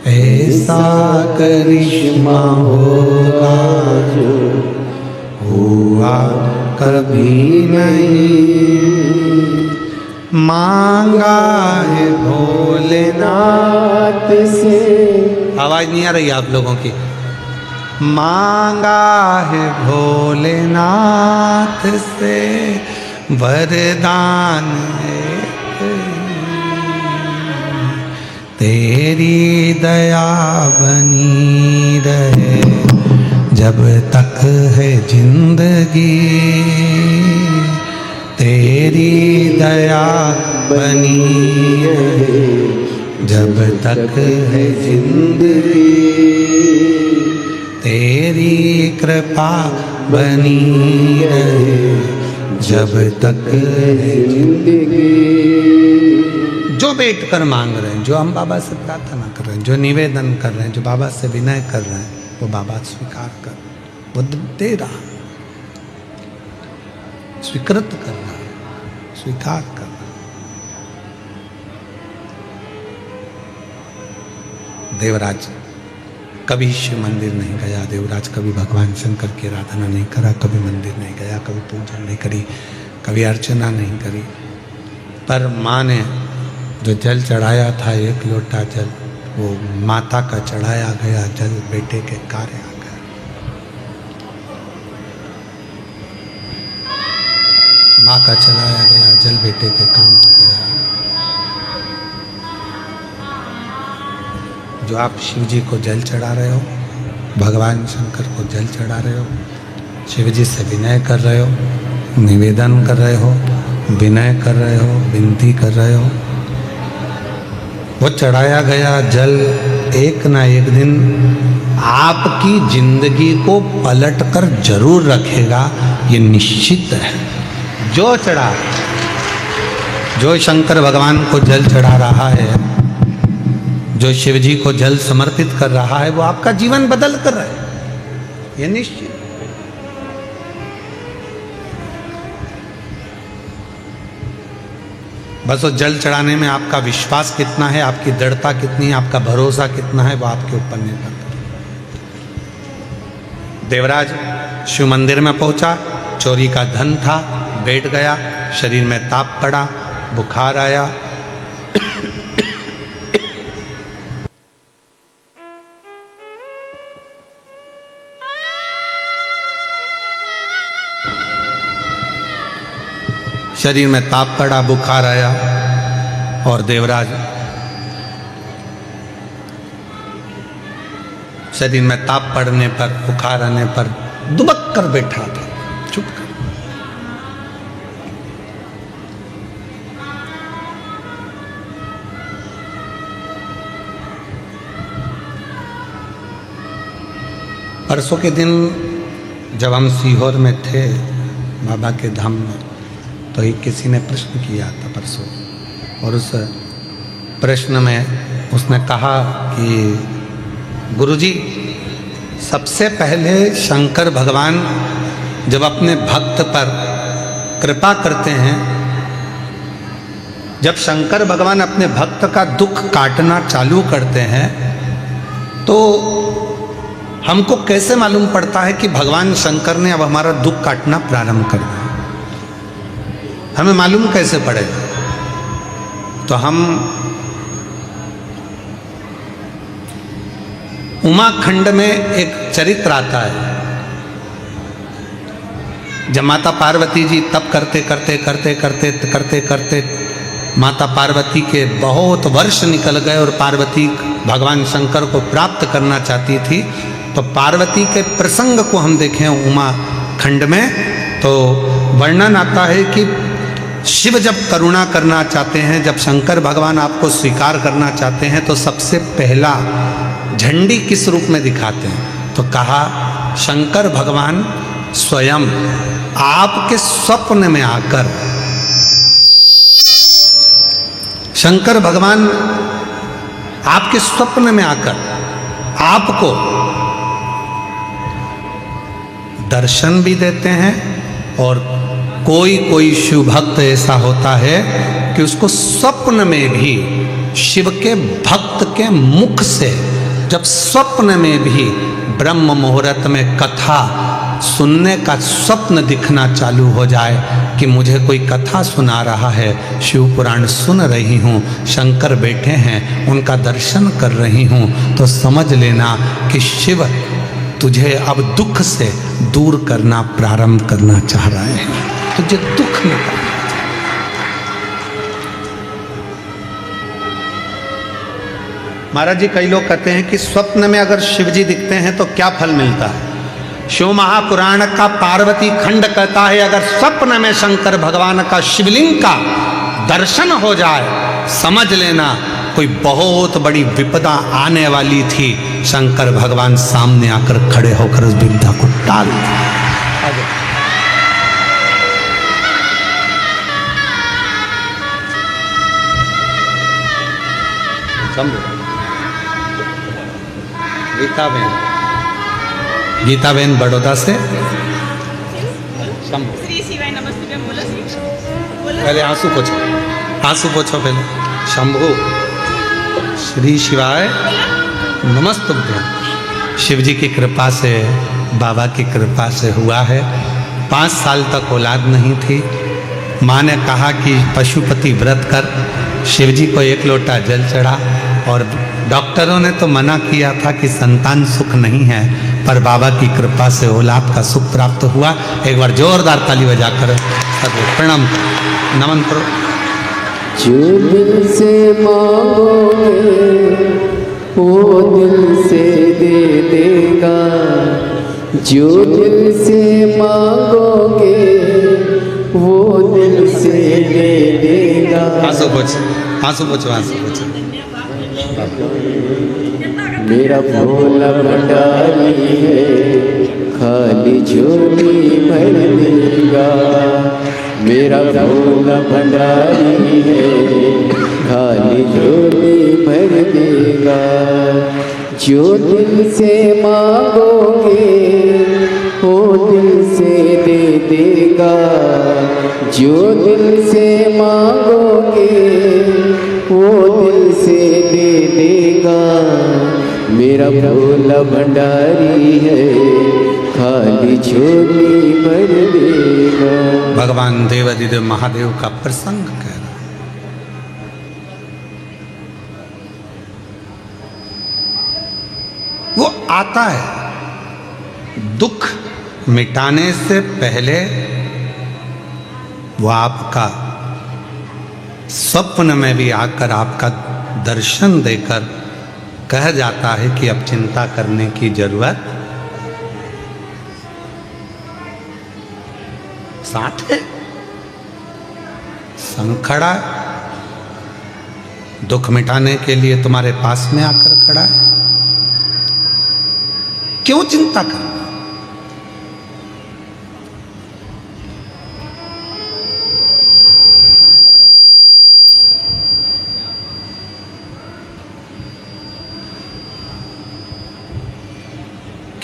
ऐसा करिश्मा होगा जो हुआ कभी नहीं। मांगा है भोलेनाथ नाथ से, आवाज नहीं आ रही आप लोगों की। मांगा है भोलेनाथ से वरदान एक, तेरी दया बनी रहे जब तक है जिंदगी, तेरी दया बनी रहे जब तक है जिंदगी, तेरी कृपा बनी रहे जब तक है जिंदगी। जो बैठ कर मांग रहे हैं, जो हम बाबा से प्रार्थना कर रहे हैं, जो निवेदन कर रहे हैं, जो बाबा से विनय कर रहे हैं, वो बाबा स्वीकार कर, वो दे रहा, स्वीकृत कर रहा, स्वीकार कर रहा। देवराज कभी शिव मंदिर नहीं गया, देवराज कभी भगवान शंकर की आराधना नहीं करा, कभी मंदिर नहीं गया, कभी पूजा नहीं करी, कभी अर्चना नहीं करी, पर माँ ने जो जल चढ़ाया था 1 लोटा जल, वो माता का चढ़ाया गया जल बेटे के कार्य आ गया। माँ का चढ़ाया गया जल बेटे के काम आ गया। जो आप शिव जी को जल चढ़ा रहे हो, भगवान शंकर को जल चढ़ा रहे हो, शिव जी से विनय कर रहे हो, निवेदन कर रहे हो, विनय कर रहे हो, विनती कर रहे हो, वो चढ़ाया गया जल एक ना एक दिन आपकी जिंदगी को पलट कर जरूर रखेगा, ये निश्चित है। जो चढ़ा, जो शंकर भगवान को जल चढ़ा रहा है, जो शिव जी को जल समर्पित कर रहा है, वो आपका जीवन बदल कर रहा है, ये निश्चित। बस वो जल चढ़ाने में आपका विश्वास कितना है, आपकी दृढ़ता कितनी है, आपका भरोसा कितना है, वो आपके ऊपर निर्भर करता है। देवराज शिव मंदिर में पहुंचा, चोरी का धन था, बैठ गया, शरीर में ताप पड़ा, बुखार आया, शरीर में ताप पड़ा, बुखार आया, और देवराज शरीर में ताप पड़ने पर, बुखार आने पर दुबक कर बैठा था, चुप कर। परसों के दिन जब हम सीहोर में थे बाबा के धाम में, तो एक किसी ने प्रश्न किया था परसों और उस प्रश्न में उसने कहा कि गुरुजी, सबसे पहले शंकर भगवान जब अपने भक्त पर कृपा करते हैं, जब शंकर भगवान अपने भक्त का दुख काटना चालू करते हैं, तो हमको कैसे मालूम पड़ता है कि भगवान शंकर ने अब हमारा दुख काटना प्रारंभ कर दिया? हमें मालूम कैसे पड़ेगा? तो हम उमाखंड में एक चरित्र आता है, जब माता पार्वती जी तप करते करते करते करते करते करते माता पार्वती के बहुत वर्ष निकल गए और पार्वती भगवान शंकर को प्राप्त करना चाहती थी, तो पार्वती के प्रसंग को हम देखें उमाखंड में, तो वर्णन आता है कि शिव जब करुणा करना चाहते हैं, जब शंकर भगवान आपको स्वीकार करना चाहते हैं, तो सबसे पहला झंडी किस रूप में दिखाते हैं? तो कहा शंकर भगवान स्वयं आपके स्वप्न में आकर, शंकर भगवान आपके स्वप्न में आकर आपको दर्शन भी देते हैं, और कोई कोई शिव भक्त ऐसा होता है कि उसको स्वप्न में भी शिव के भक्त के मुख से, जब स्वप्न में भी ब्रह्म मुहूर्त में कथा सुनने का स्वप्न दिखना चालू हो जाए कि मुझे कोई कथा सुना रहा है, शिव पुराण सुन रही हूँ, शंकर बैठे हैं, उनका दर्शन कर रही हूँ, तो समझ लेना कि शिव तुझे अब दुख से दूर करना प्रारंभ करना चाह रहे हैं, तुझे दुख में करना। महाराज जी, कई लोग कहते हैं कि स्वप्न में अगर शिव जी दिखते हैं तो क्या फल मिलता है? शिव महापुराण का पार्वती खंड कहता है, अगर स्वप्न में शंकर भगवान का शिवलिंग का दर्शन हो जाए, समझ लेना कोई बहुत बड़ी विपदा आने वाली थी, शंकर भगवान सामने आकर खड़े होकर उस विपदा को टाल दिया। गीताबेन बड़ौदा से श्री शिवाय नमस्ते बोलो बोलो। पहले आंसू पोछो, आंसू पोछो पहले। शंभु श्री शिवाय नमस्तुभ्यं। शिव जी की कृपा से, बाबा की कृपा से हुआ है। 5 साल तक औलाद नहीं थी। माँ ने कहा कि पशुपति व्रत कर, शिव जी को 1 लोटा जल चढ़ा, और डॉक्टरों ने तो मना किया था कि संतान सुख नहीं है, पर बाबा की कृपा से औलाद का सुख प्राप्त हुआ। एक बार जोरदार ताली बजाकर प्रणाम नमन करो। जो दिल से मांगोगे वो दिल से दे देगा, जो दिल से मांगोगे वो दिल से दे देगा। आंसू पोछ, आंसू पोछो, आंसू पोछो। मेरा भोला भंडारी है, खाली झोली भर देगा। मेरा भोला भंडारी है, खाली झोली भर देगा। जो दिल से मांगोगे वो दिल से दे देगा, जो दिल से मांगोगे वो दिल से दे देगा। मेरा भोला भंडारी है, खाली झोली भर देगा। भगवान देवाधिदेव महादेव का प्रसंग कह रहा। वो आता है दुख मिटाने से पहले, वो आपका स्वप्न में भी आकर आपका दर्शन देकर कह जाता है कि अब चिंता करने की जरूरत साथ है, संग खड़ा है, दुख मिटाने के लिए तुम्हारे पास में आकर खड़ा है। क्यों चिंता करना?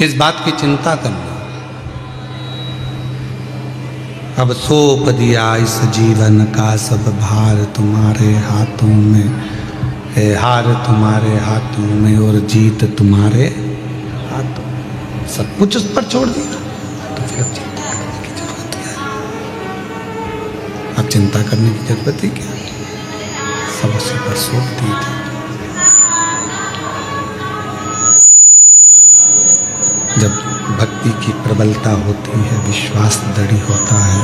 किस बात की चिंता करना। अब सौंप दिया इस जीवन का सब भार तुम्हारे हाथों में, है हार तुम्हारे हाथों में और जीत तुम्हारे हाथों में। सब कुछ उस पर छोड़ दिया तो फिर अब चिंता करने की जरूरत क्या है? अब चिंता करने की जरूरत ही क्या है? सब उसी पर सौंप दी थी। जब भक्ति की प्रबलता होती है, विश्वास दृढ़ होता है,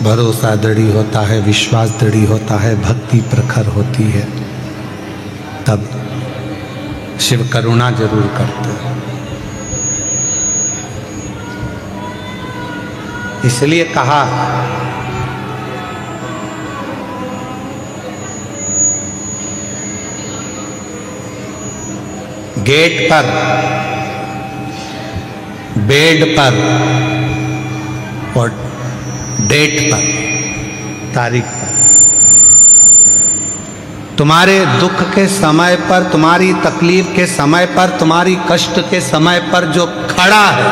भरोसा दृढ़ होता है, विश्वास दृढ़ होता है, भक्ति प्रखर होती है, तब शिव करुणा जरूर करते हैं। इसलिए कहा गेट पर, बेड पर और डेट पर, तारीख पर, तुम्हारे दुख के समय पर, तुम्हारी तकलीफ के समय पर, तुम्हारी कष्ट के समय पर जो खड़ा है,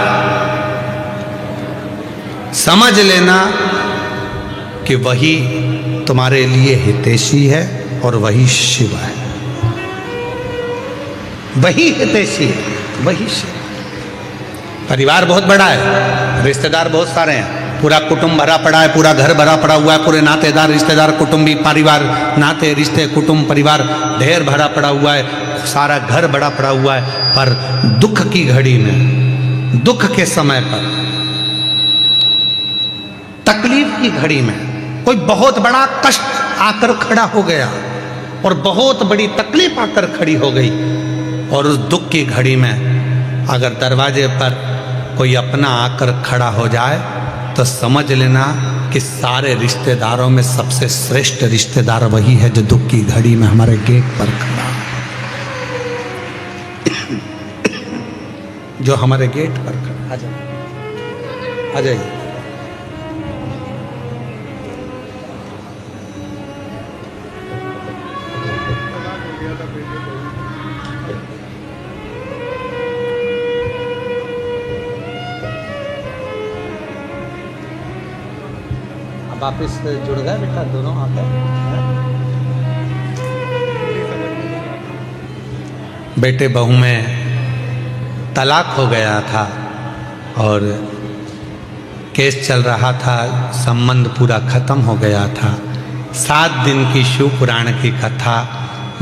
समझ लेना कि वही तुम्हारे लिए हितैषी है और वही शिव है। वही हितैषी है, वही शिव। परिवार बहुत बड़ा है, रिश्तेदार बहुत सारे हैं, पूरा कुटुंब भरा पड़ा है, पूरा घर भरा पड़ा हुआ है, पूरे नातेदार रिश्तेदार कुटुंबी परिवार, नाते रिश्ते कुटुंब परिवार ढेर भरा पड़ा हुआ है, सारा घर बड़ा पड़ा हुआ है। पर दुख की घड़ी में, दुख के समय पर, तकलीफ की घड़ी में कोई बहुत बड़ा कष्ट आकर खड़ा हो गया और बहुत बड़ी तकलीफ आकर खड़ी हो गई, और उस दुख की घड़ी में अगर दरवाजे पर कोई अपना आकर खड़ा हो जाए तो समझ लेना कि सारे रिश्तेदारों में सबसे श्रेष्ठ रिश्तेदार वही है जो दुख की घड़ी में हमारे गेट पर खड़ा है, जो हमारे गेट पर खड़ा। आ जाइए, आ जाइए। वापिस जुड़ गए बेटा, दोनों आ गए। बेटे बहू में तलाक हो गया था और केस चल रहा था, संबंध पूरा खत्म हो गया था। 7 दिन की शिव पुराण की कथा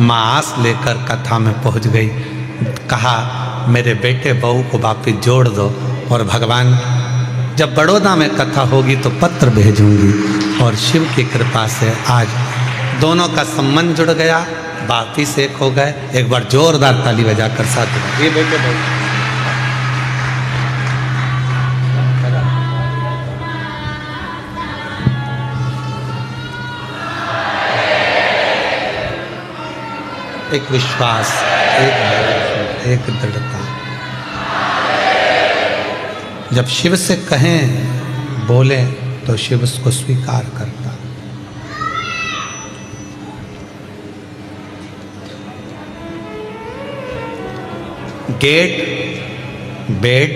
माँ आस लेकर कथा में पहुंच गई। कहा मेरे बेटे बहू को वापिस जोड़ दो, और भगवान जब बड़ौदा में कथा होगी तो पत्र भेजूंगी। और शिव की कृपा से आज दोनों का संबंध जुड़ गया, वापिस एक हो गए। एक बार जोरदार ताली बजाकर साथ ये बेटे भाई। एक विश्वास, एक दृढ़ता। जब शिव से कहें बोले तो शिव उसको स्वीकार करता। गेट, बेड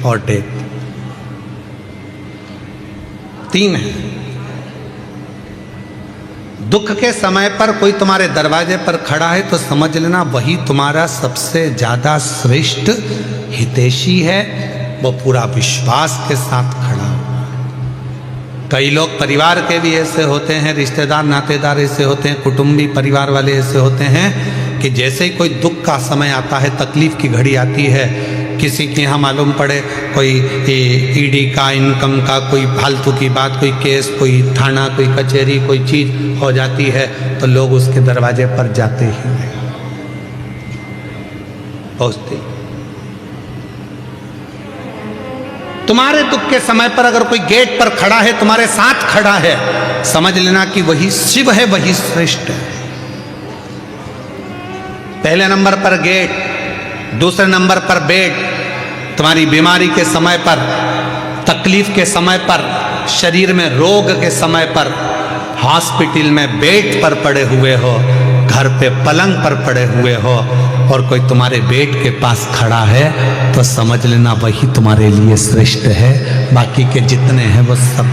और डेथ, 3 है। दुख के समय पर कोई तुम्हारे दरवाजे पर खड़ा है तो समझ लेना वही तुम्हारा सबसे ज्यादा श्रेष्ठ हितैषी है, वो पूरा विश्वास के साथ खड़ा हो। कई लोग परिवार के भी ऐसे होते हैं, रिश्तेदार नातेदार ऐसे होते हैं, कुटुंबी परिवार वाले ऐसे होते हैं कि जैसे ही कोई दुख का समय आता है, तकलीफ की घड़ी आती है, किसी के यहाँ मालूम पड़े कोई ईडी का, इनकम का कोई फालतू की बात, कोई केस, कोई थाना, कोई कचहरी, कोई चीज हो जाती है तो लोग उसके दरवाजे पर जाते ही नहीं, पहुंचते। तुम्हारे दुख के समय पर अगर कोई गेट पर खड़ा है, तुम्हारे साथ खड़ा है, समझ लेना कि वही शिव है, वही श्रेष्ठ है। पहले नंबर पर गेट, दूसरे नंबर पर बेड। तुम्हारी बीमारी के समय पर, तकलीफ के समय पर, शरीर में रोग के समय पर, हॉस्पिटल में बेड पर पड़े हुए हो, घर पे पलंग पर पड़े हुए हो और कोई तुम्हारे बेड के पास खड़ा है तो समझ लेना वही तुम्हारे लिए श्रेष्ठ है, बाकी के जितने हैं वो सब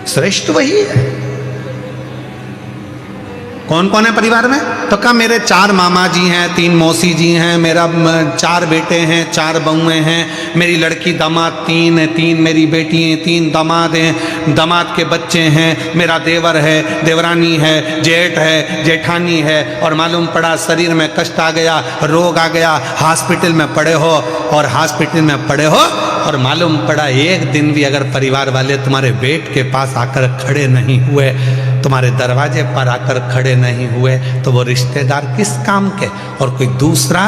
श्रेष्ठ वही है। कौन कौन है परिवार में? तो कहा मेरे 4 मामा जी हैं, 3 मौसी जी हैं, मेरा 4 बेटे हैं, 4 बहुएं हैं, मेरी लड़की दामाद 3 है, 3 मेरी बेटी हैं, 3 दामाद हैं, दामाद के बच्चे हैं, मेरा देवर है, देवरानी है, जेठ है, जेठानी है, और मालूम पड़ा शरीर में कष्ट आ गया, रोग आ गया, हॉस्पिटल में पड़े हो, और हॉस्पिटल में पड़े हो और मालूम पड़ा एक दिन भी अगर परिवार वाले तुम्हारे बेड के पास आकर खड़े नहीं हुए, तुम्हारे दरवाजे पर आकर खड़े नहीं हुए, तो वो रिश्तेदार किस काम के? और कोई दूसरा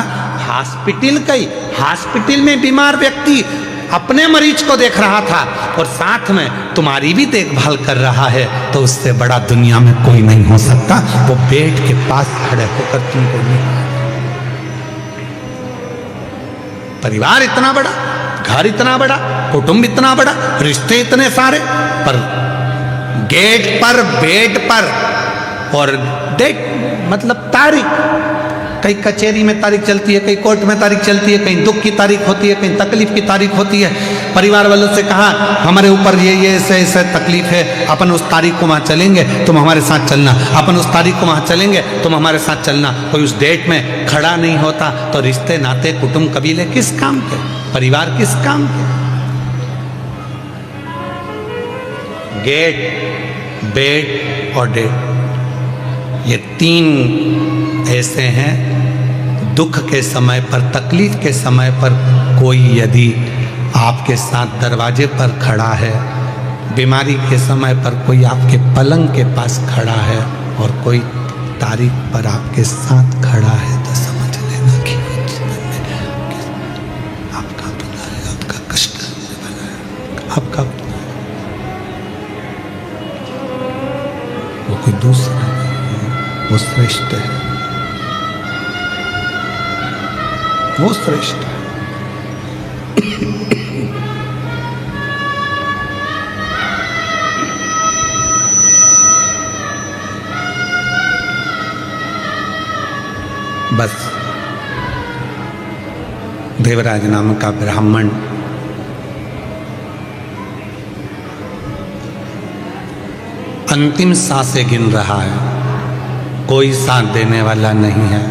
हॉस्पिटल में बीमार व्यक्ति अपने मरीज को देख रहा था और साथ में तुम्हारी भी देखभाल कर रहा है, तो उससे बड़ा दुनिया में कोई नहीं हो सकता। वो बेड के पास खड़े होकर तुमको नहीं। परिवार इतना बड़ा, घर इतना बड़ा, कुटुंब इतना बड़ा, रिश्ते इतने सारे, पर गेट पर, बेड पर और डेट मतलब तारीख, कहीं कचहरी में तारीख चलती है, कहीं कोर्ट में तारीख चलती है, कहीं दुख की तारीख होती है, कहीं तकलीफ की तारीख होती है। परिवार वालों से कहा हमारे ऊपर ये ऐसे तकलीफ है, अपन उस तारीख को वहाँ चलेंगे, तुम हमारे साथ चलना, अपन उस तारीख को वहाँ चलेंगे, तुम हमारे साथ चलना। कोई उस डेट में खड़ा नहीं होता, तो रिश्ते नाते कुटुंब कबीले किस काम के? परिवार किस काम के? गेट, बेड और डेट, ये 3 ऐसे हैं। दुख के समय पर, तकलीफ के समय पर कोई यदि आपके साथ दरवाजे पर खड़ा है, बीमारी के समय पर कोई आपके पलंग के पास खड़ा है और कोई तारीख पर आपके साथ खड़ा है, तो समझ लेना कि आपका भला है, आपका कष्ट होने वाला है, आपका वो कोई दूसरा नहीं है, वो श्रेष्ठ है, वो श्रेष्ठ है। बस देवराज नाम का ब्राह्मण अंतिम सांसें गिन रहा है, कोई साथ देने वाला नहीं है,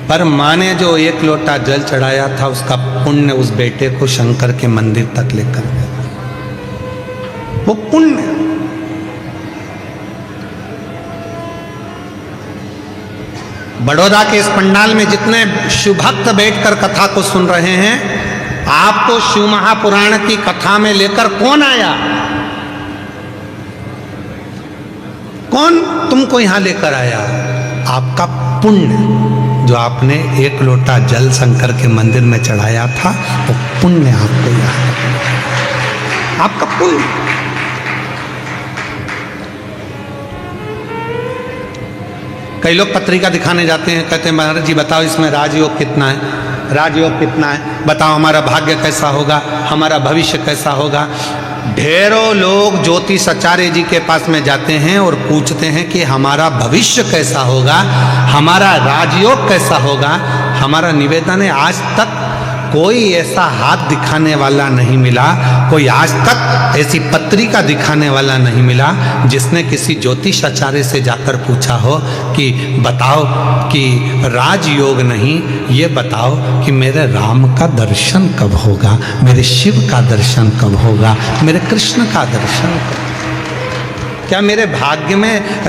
पर माँ ने जो 1 लोटा जल चढ़ाया था उसका पुण्य उस बेटे को शंकर के मंदिर तक लेकर गया, वो पुण्य। बड़ौदा के इस पंडाल में जितने शिवभक्त बैठकर कथा को सुन रहे हैं, आपको शिव महापुराण की कथा में लेकर कौन आया? कौन तुमको यहां लेकर आया? आपका पुण्य, जो आपने 1 लोटा जल शंकर के मंदिर में चढ़ाया था, वो पुण्य आपको यहाँ, आपका पुण्य। कई लोग पत्रिका दिखाने जाते हैं, कहते हैं महाराज जी बताओ इसमें राजयोग कितना है, राजयोग कितना है, बताओ हमारा भाग्य कैसा होगा, हमारा भविष्य कैसा होगा। ढेरों लोग ज्योतिष आचार्य जी के पास में जाते हैं और पूछते हैं कि हमारा भविष्य कैसा होगा, हमारा राजयोग कैसा होगा। हमारा निवेदन है, आज तक कोई ऐसा हाथ दिखाने वाला नहीं मिला, कोई आज तक ऐसी पत्रिका दिखाने वाला नहीं मिला जिसने किसी ज्योतिष आचार्य से जाकर पूछा हो कि बताओ कि राजयोग नहीं, ये बताओ कि मेरे राम का दर्शन कब होगा, मेरे शिव का दर्शन कब होगा, मेरे कृष्ण का दर्शन कब? क्या मेरे भाग्य में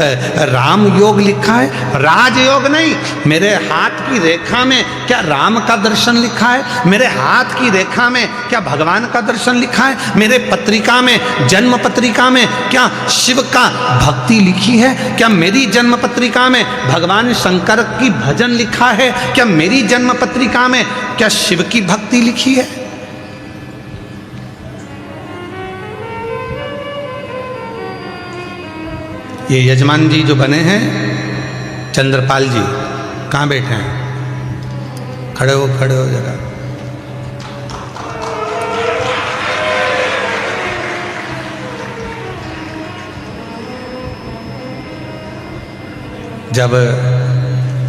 राम योग लिखा है? राजयोग नहीं। मेरे हाथ की रेखा में क्या राम का दर्शन लिखा है? मेरे हाथ की रेखा में क्या भगवान का दर्शन लिखा है? मेरे पत्रिका में, जन्म पत्रिका में क्या शिव का भक्ति लिखी है? क्या मेरी जन्म पत्रिका में भगवान शंकर की भजन लिखा है? क्या मेरी जन्म पत्रिका में क्या शिव की भक्ति लिखी है? ये यजमान जी जो बने हैं, चंद्रपाल जी, कहाँ बैठे हैं? खड़े हो जरा। जब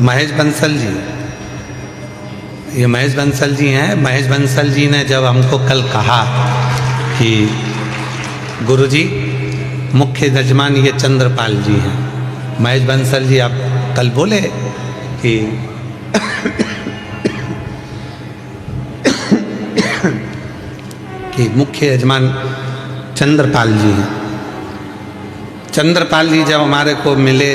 महेश बंसल जी, ये महेश बंसल जी हैं, महेश बंसल जी ने जब हमको कल कहा कि गुरुजी मुख्य यजमान ये चंद्रपाल जी हैं, महेश बंसल जी आप कल बोले कि कि मुख्य यजमान चंद्रपाल जी हैं। चंद्रपाल जी जब हमारे को मिले,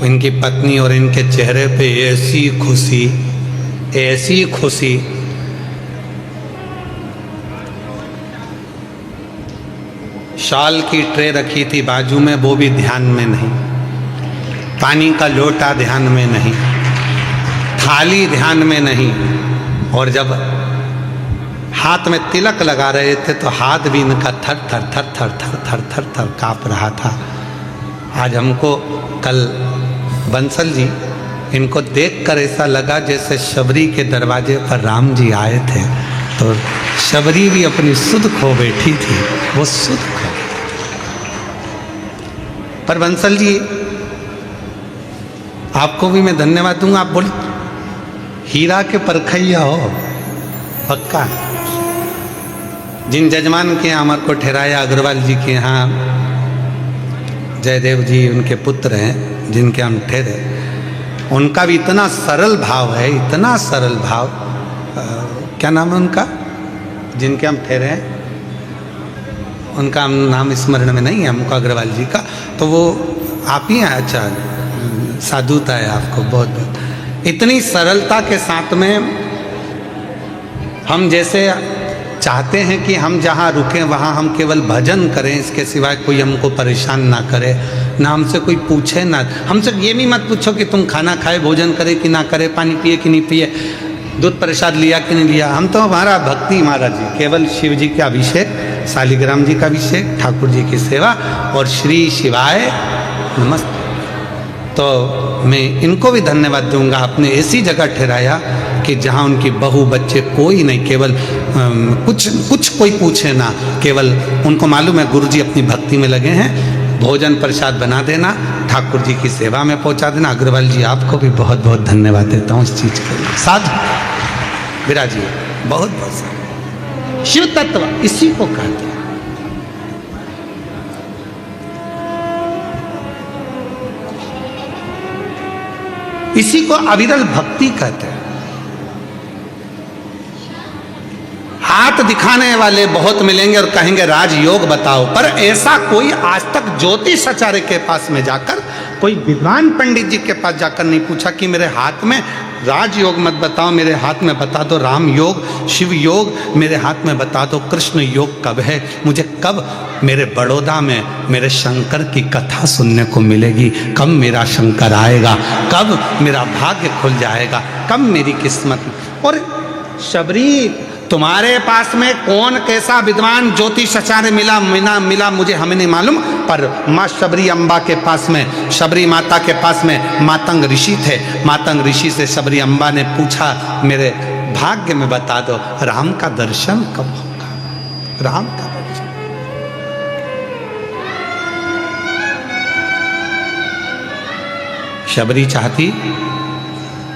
इनकी पत्नी और इनके चेहरे पे ऐसी खुशी, ऐसी खुशी, शॉल की ट्रे रखी थी बाजू में, वो भी ध्यान में नहीं, पानी का लोटा ध्यान में नहीं, थाली ध्यान में नहीं, और जब हाथ में तिलक लगा रहे थे तो हाथ भी इनका थर थर थर थर थर थर थर थर काँप रहा था। आज हमको कल बंसल जी, इनको देखकर ऐसा लगा जैसे शबरी के दरवाजे पर राम जी आए थे, तो शबरी भी अपनी सुध खो बैठी थी, वो सुध खो। पर बंसल जी आपको भी मैं धन्यवाद दूंगा, आप बोल हीरा के परखैया हो पक्का। जिन जजमान के यहाँ हमारे को ठहराया, अग्रवाल जी के यहाँ जयदेव जी उनके पुत्र हैं, जिनके हम ठहरे, उनका भी इतना सरल भाव है, इतना सरल भाव। क्या नाम है उनका, जिनके हम ठहरे हैं, उनका नाम स्मरण में नहीं है हमको, अग्रवाल जी का, तो वो आप ही हैं। अच्छा, साधुता है आपको बहुत बहुत। इतनी सरलता के साथ में हम जैसे चाहते हैं कि हम जहाँ रुकें वहाँ हम केवल भजन करें, इसके सिवाय कोई हमको परेशान ना करे, ना हमसे कोई पूछे, ना हमसे ये भी मत पूछो कि तुम खाना खाए, भोजन करे कि ना करे, पानी पिए कि नहीं पिए, दूध प्रसाद लिया कि नहीं लिया। हम तो हमारा भक्ति महाराज जी, केवल शिव जी का अभिषेक, शालिग्राम जी का अभिषेक, ठाकुर जी की सेवा और श्री शिवाय नमस्ते। तो मैं इनको भी धन्यवाद दूंगा, आपने ऐसी जगह ठहराया कि जहाँ उनकी बहू बच्चे कोई नहीं, केवल कुछ कोई पूछे ना, केवल उनको मालूम है गुरुजी अपनी भक्ति में लगे हैं, भोजन प्रसाद बना देना, ठाकुर जी की सेवा में पहुँचा देना। अग्रवाल जी आपको भी बहुत बहुत धन्यवाद देता हूँ इस चीज़ के लिए। साधु विराजी बहुत बहुत शिव तत्व इसी को कहते हैं। इसी को अविरल भक्ति कहते हैं। हाथ दिखाने वाले बहुत मिलेंगे और कहेंगे राजयोग बताओ, पर ऐसा कोई आज तक ज्योतिषाचार्य के पास में जाकर, कोई विद्वान पंडित जी के पास जाकर नहीं पूछा कि मेरे हाथ में राजयोग मत बताओ, मेरे हाथ में बता दो राम योग, शिव योग, मेरे हाथ में बता दो कृष्ण योग कब है, मुझे कब मेरे बड़ौदा में मेरे शंकर की कथा सुनने को मिलेगी, कब मेरा शंकर आएगा, कब मेरा भाग्य खुल जाएगा, कब मेरी किस्मत। और शबरी तुम्हारे पास में कौन कैसा विद्वान ज्योतिषाचार्य मिला मुझे हमें नहीं मालूम, पर माँ शबरी अम्बा के पास में, शबरी माता के पास में मातंग ऋषि थे। मातंग ऋषि से शबरी अम्बा ने पूछा मेरे भाग्य में बता दो राम का दर्शन कब होगा, राम का दर्शन। शबरी चाहती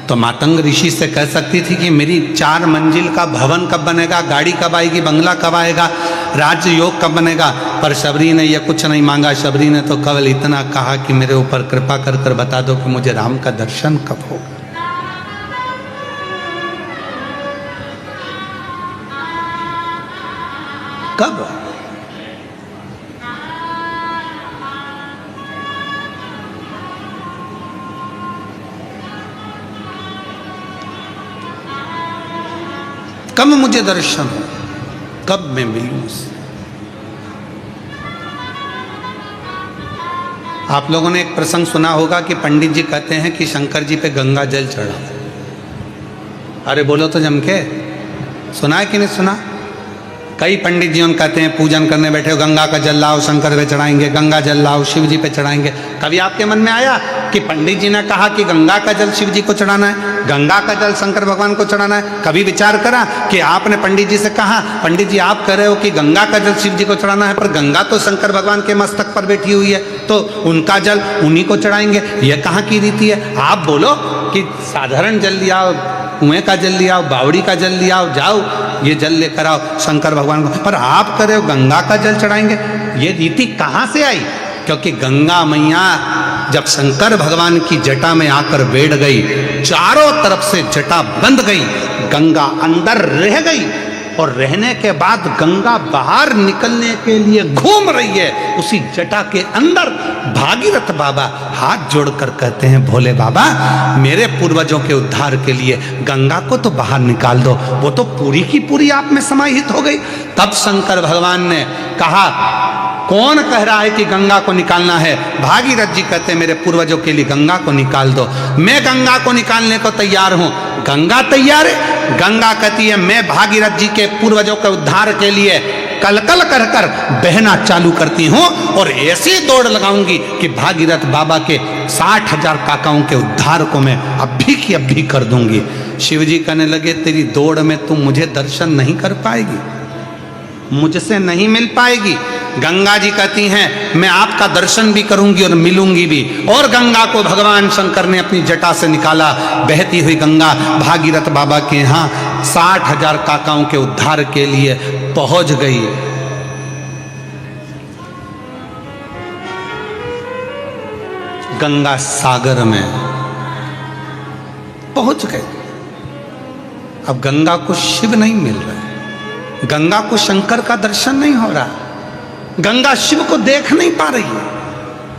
तो मातंग ऋषि से कह सकती थी कि मेरी 4 मंजिल का भवन कब बनेगा, गाड़ी कब आएगी, बंगला कब आएगा, राज्य योग कब बनेगा, पर शबरी ने यह कुछ नहीं मांगा। शबरी ने तो केवल इतना कहा कि मेरे ऊपर कृपा कर कर बता दो कि मुझे राम का दर्शन कब होगा। कब? कब मुझे दर्शन हो, कब मैं मिलूं उससे। आप लोगों ने एक प्रसंग सुना होगा कि पंडित जी कहते हैं कि शंकर जी पे गंगा जल चढ़ा। अरे बोलो तो जम के, सुना है कि नहीं सुना? कई पंडित जी उन कहते हैं पूजन करने बैठे हो, गंगा का जल लाओ शंकर पे चढ़ाएंगे, गंगा जल लाओ शिव जी पे चढ़ाएंगे। कभी आपके मन में आया कि पंडित जी ने कहा कि गंगा का जल शिव जी को चढ़ाना है, गंगा का जल शंकर भगवान को चढ़ाना है? कभी विचार करा कि आपने पंडित जी से कहा, पंडित जी आप कह रहे हो कि गंगा का जल शिव जी को चढ़ाना है, पर गंगा तो शंकर भगवान के मस्तक पर बैठी हुई है, तो उनका जल उन्हीं को चढ़ाएंगे, यह कहाँ की रीति है? आप बोलो कि साधारण जल लिया, कुएं का जल लिया, बावड़ी का जल लिया, जाओ ये जल लेकर आओ शंकर भगवान को, पर आप कह रहे हो गंगा का जल चढ़ाएंगे। ये रीति कहाँ से आई? क्योंकि गंगा मैया जब शंकर भगवान की जटा में आकर बैठ गई, चारों तरफ से जटा बंद गई, गंगा अंदर रह गई, और रहने के बाद गंगा बाहर निकलने के लिए घूम रही है उसी जटा के अंदर। भागीरथ बाबा हाथ जोड़कर कहते हैं, भोले बाबा मेरे पूर्वजों के उद्धार के लिए गंगा को तो बाहर निकाल दो, वो तो पूरी की पूरी आप में समाहित हो गई। तब शंकर भगवान ने कहा, कौन कह रहा है कि गंगा को निकालना है? भागीरथ जी कहते हैं, मेरे पूर्वजों के लिए गंगा को निकाल दो, मैं गंगा को निकालने को तैयार हूं। गंगा तैयार है? गंगा कहती है, मैं भागीरथ जी के पूर्वजों के उद्धार के लिए कलकल कर कर बहना चालू करती हूं, और ऐसी दौड़ लगाऊंगी कि भागीरथ बाबा के 60,000 काकाओं के उद्धार को मैं अभी की अभी कर दूंगी। शिव जी कहने लगे, तेरी दौड़ में तुम मुझे दर्शन नहीं कर पाएगी, मुझसे नहीं मिल पाएगी। गंगा जी कहती हैं, मैं आपका दर्शन भी करूंगी और मिलूंगी भी। और गंगा को भगवान शंकर ने अपनी जटा से निकाला। बहती हुई गंगा भागीरथ बाबा के यहाँ 60,000 काकाओं के उद्धार के लिए पहुंच गई। गंगा सागर में पहुंच गए। अब गंगा को शिव नहीं मिल रहा है, गंगा को शंकर का दर्शन नहीं हो रहा, गंगा शिव को देख नहीं पा रही है,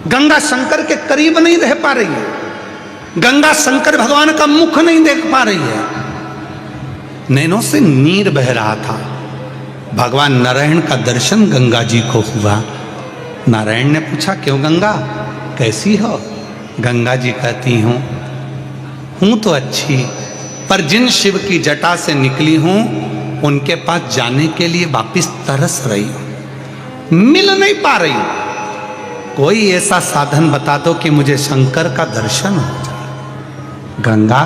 गंगा शंकर के करीब नहीं रह पा रही है, गंगा शंकर भगवान का मुख नहीं देख पा रही है। नैनों से नीर बह रहा था। भगवान नारायण का दर्शन गंगा जी को हुआ। नारायण ने पूछा, क्यों गंगा कैसी हो? गंगा जी कहती हूं तो अच्छी, पर जिन शिव की जटा से निकली हूं उनके पास जाने के लिए वापिस तरस रही हूं, मिल नहीं पा रही हूं। कोई ऐसा साधन बता दो कि मुझे शंकर का दर्शन हो जाए। गंगा,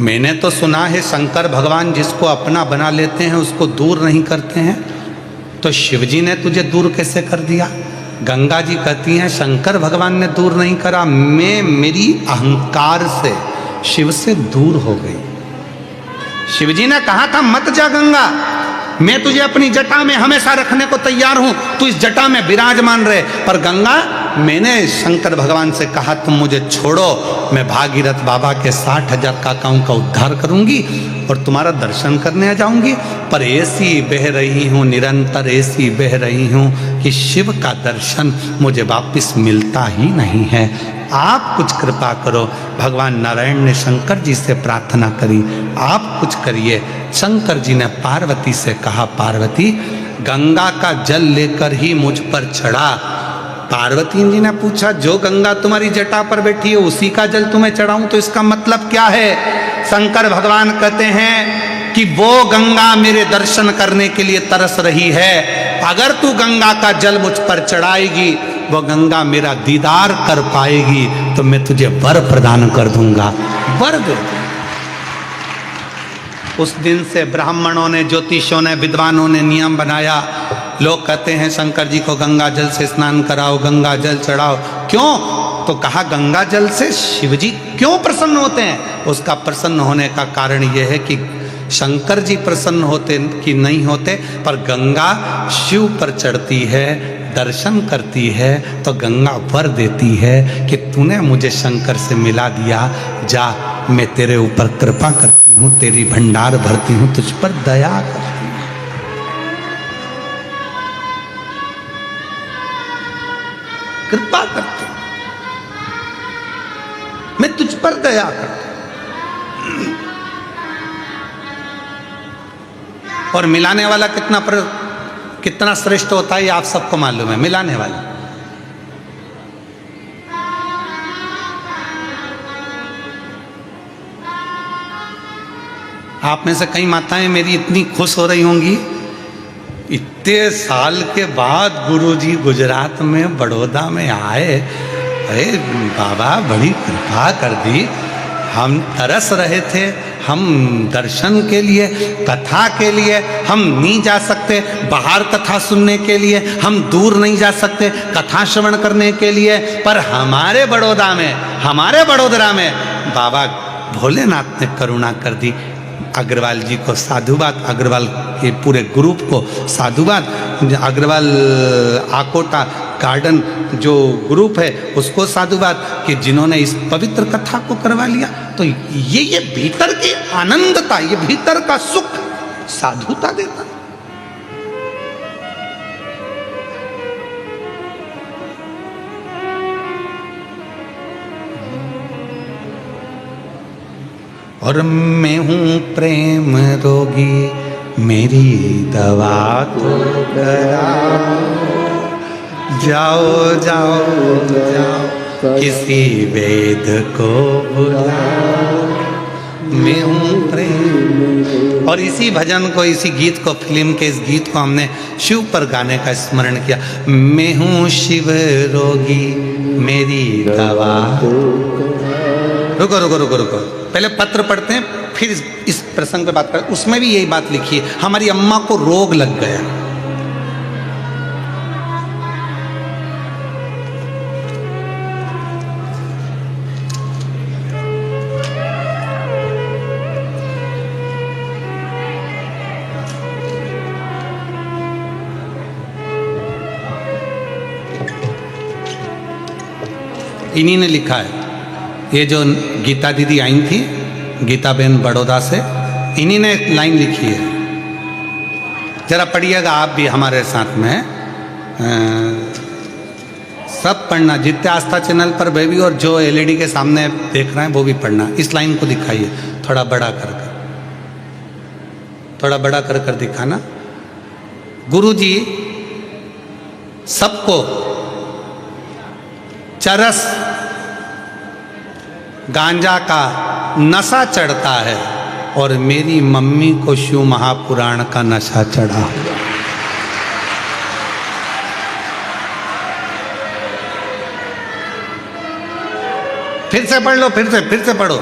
मैंने तो सुना है शंकर भगवान जिसको अपना बना लेते हैं उसको दूर नहीं करते हैं, तो शिव जी ने तुझे दूर कैसे कर दिया? गंगा जी कहती हैं, शंकर भगवान ने दूर नहीं करा, मैं मेरी अहंकार से शिव से दूर हो गई। शिव जी ने कहा था, मत जा गंगा, मैं तुझे अपनी जटा में हमेशा रखने को तैयार हूं, तू इस जटा में विराजमान रहे। पर गंगा, मैंने शंकर भगवान से कहा तुम मुझे छोड़ो, मैं भागीरथ बाबा के 60,000 काकाओं का उद्धार करूंगी और तुम्हारा दर्शन करने आ जाऊंगी। पर ऐसी बह रही हूं, निरंतर ऐसी बह रही हूं कि शिव का दर्शन मुझे वापिस मिलता ही नहीं है। आप कुछ कृपा करो। भगवान नारायण ने शंकर जी से प्रार्थना करी, आप कुछ करिए। शंकर जी ने पार्वती से कहा, पार्वती गंगा का जल लेकर ही मुझ पर चढ़ा। पार्वती जी ने पूछा, जो गंगा तुम्हारी जटा पर बैठी है उसी का जल तुम्हें चढ़ाऊं, तो इसका मतलब क्या है? शंकर भगवान कहते हैं कि वो गंगा मेरे दर्शन करने के लिए तरस रही है। अगर तू गंगा का जल मुझ पर चढ़ाएगी, वो गंगा मेरा दीदार कर पाएगी, तो मैं तुझे वर प्रदान कर दूंगा। वर दे। उस दिन से ब्राह्मणों ने, ज्योतिषों ने, विद्वानों ने नियम बनाया। लोग कहते हैं शंकर जी को गंगा जल से स्नान कराओ, गंगा जल चढ़ाओ। क्यों? तो कहा, गंगा जल से शिव जी क्यों प्रसन्न होते हैं? उसका प्रसन्न होने का कारण यह है कि शंकर जी प्रसन्न होते कि नहीं होते, पर गंगा शिव पर चढ़ती है, दर्शन करती है, तो गंगा वर देती है कि तूने मुझे शंकर से मिला दिया, जा मैं तेरे ऊपर कृपा करती हूँ, तेरी भंडार भरती हूँ, तुझ पर दया करती हूँ। कृपा करती हूँ, मैं तुझ पर दया करती हूँ। और मिलाने वाला कितना श्रेष्ठ होता है ये आप सबको मालूम है। मिलाने वाला, आप में से कई माताएं मेरी इतनी खुश हो रही होंगी, इतने साल के बाद गुरुजी गुजरात में बड़ौदा में आए। अरे बाबा बड़ी कृपा कर दी, हम तरस रहे थे, हम दर्शन के लिए, कथा के लिए हम नहीं जा सकते, बाहर कथा सुनने के लिए हम दूर नहीं जा सकते कथा श्रवण करने के लिए, पर हमारे बड़ौदा में, हमारे बड़ोदरा में बाबा भोलेनाथ ने करुणा कर दी। अग्रवाल जी को साधुवाद, अग्रवाल के पूरे ग्रुप को साधुवाद, अग्रवाल आकोटा गार्डन जो ग्रुप है उसको साधुवाद कि जिन्होंने इस पवित्र कथा को करवा लिया। तो ये भीतर की आनंदता, ये भीतर का सुख साधुता देता। और मैं हूँ प्रेम रोगी, मेरी दवा तो कराओ, जाओ जाओ जाओ किसी वेद को बुलाओ, मैं हूँ प्रेम। और इसी भजन को, इसी गीत को, फिल्म के इस गीत को हमने शिव पर गाने का स्मरण किया। मैं हूँ शिव रोगी, मेरी दवा। रुको रुको रुको रुको, पहले पत्र पढ़ते हैं, फिर इस प्रसंग पे बात करें। उसमें भी यही बात लिखी है, हमारी अम्मा को रोग लग गया। इन्हीं ने लिखा है, ये जो गीता दीदी आई थी, गीता बहन बड़ौदा से, इन्हीं ने एक लाइन लिखी है, जरा पढ़िएगा आप भी हमारे साथ में। सब पढ़ना, जितने आस्था चैनल पर बेबी और जो एलईडी के सामने देख रहे हैं वो भी पढ़ना। इस लाइन को दिखाइए, थोड़ा बड़ा कर कर, थोड़ा बड़ा कर कर दिखाना। गुरुजी सबको चरस गांजा का नशा चढ़ता है और मेरी मम्मी को शिव महापुराण का नशा चढ़ा। फिर से पढ़ लो, फिर से पढ़ो,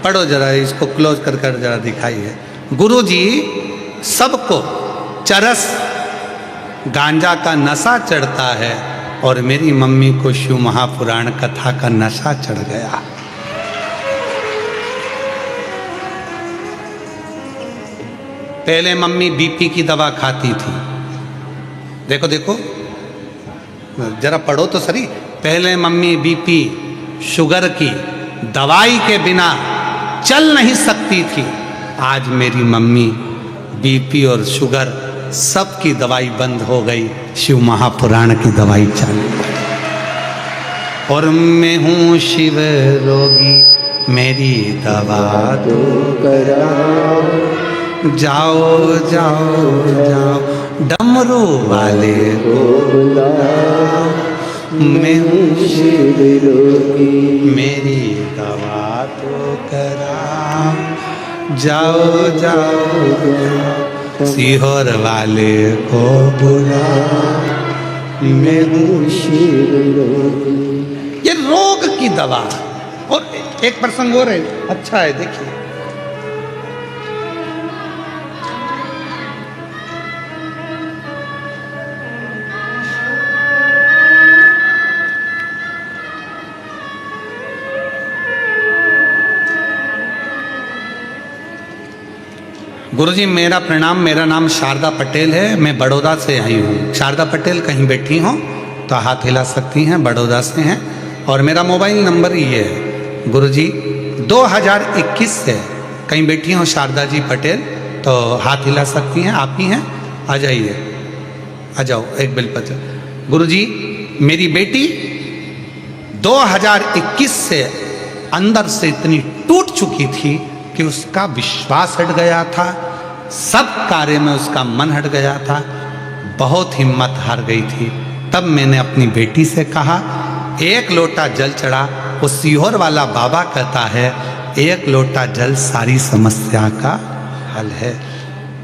पढ़ो जरा, इसको क्लोज कर कर जरा दिखाइए। गुरुजी सबको चरस गांजा का नशा चढ़ता है और मेरी मम्मी को शिव महापुराण कथा का नशा चढ़ गया। पहले मम्मी बीपी की दवा खाती थी, देखो देखो जरा पढ़ो तो सही। पहले मम्मी बीपी शुगर की दवाई के बिना चल नहीं सकती थी, आज मेरी मम्मी बीपी और शुगर सबकी दवाई बंद हो गई, शिव महापुराण की दवाई चालू। और मैं हूँ शिव रोगी, मेरी दवा तो कराओ, जाओ जाओ जाओ डमरू वाले को बुलाओ, मैं हूँ शिव रोगी, मेरी दवा तो कराओ, जाओ जाओ जाओ सीहोर वाले को बुलाओ, मैं हूँ शिव रोगी। ये रोग की दवा। और एक प्रसंग और है, अच्छा है, देखिए। गुरुजी मेरा प्रणाम, मेरा नाम शारदा पटेल है, मैं बड़ौदा से आई हूँ। शारदा पटेल कहीं बैठी हो तो हाथ हिला सकती हैं, बड़ौदा से हैं। और मेरा मोबाइल नंबर ये है गुरुजी 2021 से, कहीं बैठी हो शारदा जी पटेल तो हाथ हिला सकती हैं, आप ही हैं, आ जाइए, आ जाओ एक बेलपत्र। गुरुजी मेरी बेटी 2021 से अंदर से इतनी टूट चुकी थी कि उसका विश्वास हट गया था, सब कार्य में उसका मन हट गया था, बहुत हिम्मत हार गई थी। तब मैंने अपनी बेटी से कहा, एक लोटा जल चढ़ा, वो सीहोर वाला बाबा कहता है एक लोटा जल सारी समस्या का हल है।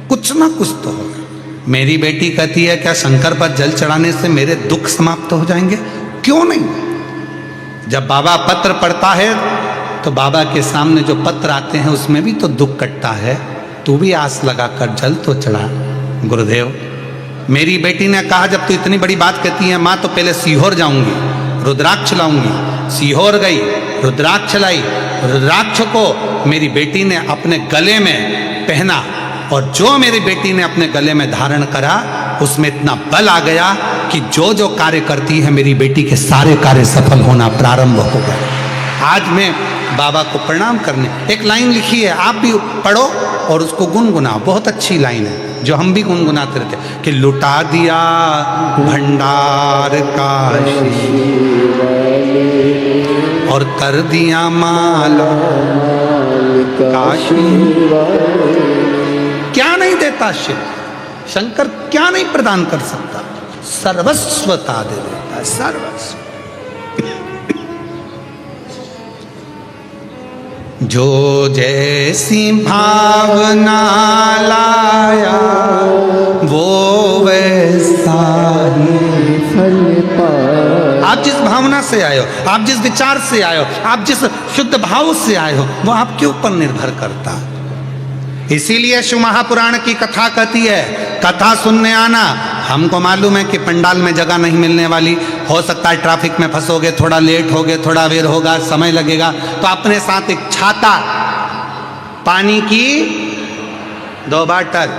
कुछ ना कुछ तो होगा। मेरी बेटी कहती है क्या शंकर पर जल चढ़ाने से मेरे दुख समाप्त हो जाएंगे? क्यों नहीं। जब बाबा पत्र पढ़ता है तो बाबा के सामने जो पत्र आते हैं उसमें भी तो दुख कटता है। तू भी आस लगाकर जल तो चढ़ा गुरुदेव। मेरी बेटी ने कहा जब तू इतनी बड़ी बात कहती है माँ तो पहले सीहोर जाऊंगी, रुद्राक्ष लाऊंगी। सीहोर गई, रुद्राक्ष लाई। रुद्राक्ष को मेरी बेटी ने अपने गले में पहना और जो मेरी बेटी ने अपने गले में धारण करा उसमें इतना बल आ गया कि जो जो कार्य करती है मेरी बेटी के सारे कार्य सफल होना प्रारंभ हो गए। आज मैं बाबा को प्रणाम करने, एक लाइन लिखी है, आप भी पढ़ो और उसको गुनगुनाओ। बहुत अच्छी लाइन है जो हम भी गुनगुनाते रहते कि लुटा दिया भंडार काशी और कर दिया माल काशी। क्या नहीं देता शिव, शंकर क्या नहीं प्रदान कर सकता? सर्वस्वता दे देता है, सर्वस्व। जो जैसी भावना लाया वो वैसा ही फल पाया। आप जिस भावना से आए हो, आप जिस विचार से आए हो, आप जिस शुद्ध भाव से आए हो वो आपके ऊपर निर्भर करता है। इसीलिए शिव महापुराण की कथा कहती है कथा सुनने आना। हमको मालूम है कि पंडाल में जगह नहीं मिलने वाली, हो सकता है ट्रैफिक में फंसोगे, थोड़ा लेट होगे, थोड़ा देर होगा, समय लगेगा, तो अपने साथ एक छाता, पानी की 2 बाटल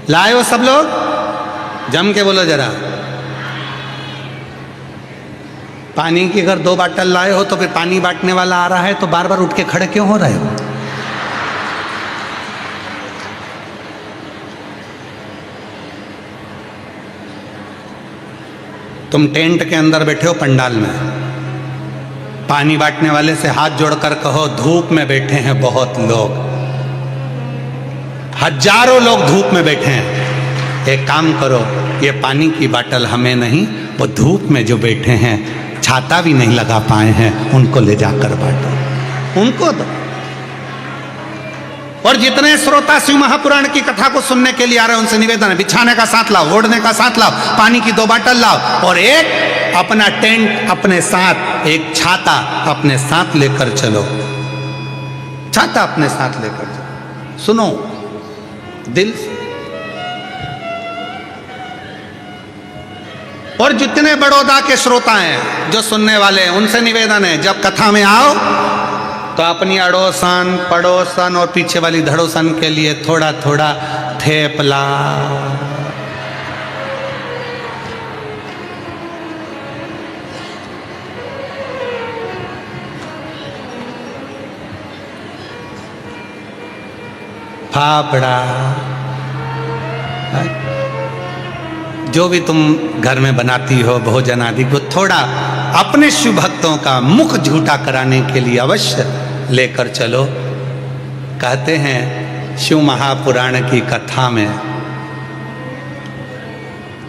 लाए हो। सब लोग जम के बोलो जरा, पानी की अगर 2 बाटल लाए हो तो फिर पानी बांटने वाला आ रहा है तो बार बार उठ के खड़े क्यों हो रहे हो? तुम टेंट के अंदर बैठे हो पंडाल में, पानी बांटने वाले से हाथ जोड़कर कहो धूप में बैठे हैं बहुत लोग, हजारों लोग धूप में बैठे हैं। एक काम करो, ये पानी की बाटल हमें नहीं, वो धूप में जो बैठे हैं छाता भी नहीं लगा पाए हैं उनको ले जाकर बांटो, उनको दो। और जितने श्रोता शिव महापुराण की कथा को सुनने के लिए आ रहे हैं उनसे निवेदन है बिछाने का साथ लाओ, ओढ़ने का साथ लाओ, पानी की 2 बाटल लाओ और एक अपना टेंट अपने साथ, एक छाता अपने साथ लेकर चलो। छाता अपने साथ लेकर चलो। सुनो दिल से। और जितने बड़ौदा के श्रोता हैं जो सुनने वाले हैं उनसे निवेदन है जब कथा में आओ तो अपनी अड़ोसन पड़ोसन और पीछे वाली धड़ोसन के लिए थोड़ा थोड़ा थेपला, फाफड़ा, जो भी तुम घर में बनाती हो भोजन आदि को थोड़ा अपने शिव भक्तों का मुख झूठा कराने के लिए अवश्य लेकर चलो। कहते हैं शिव महापुराण की कथा में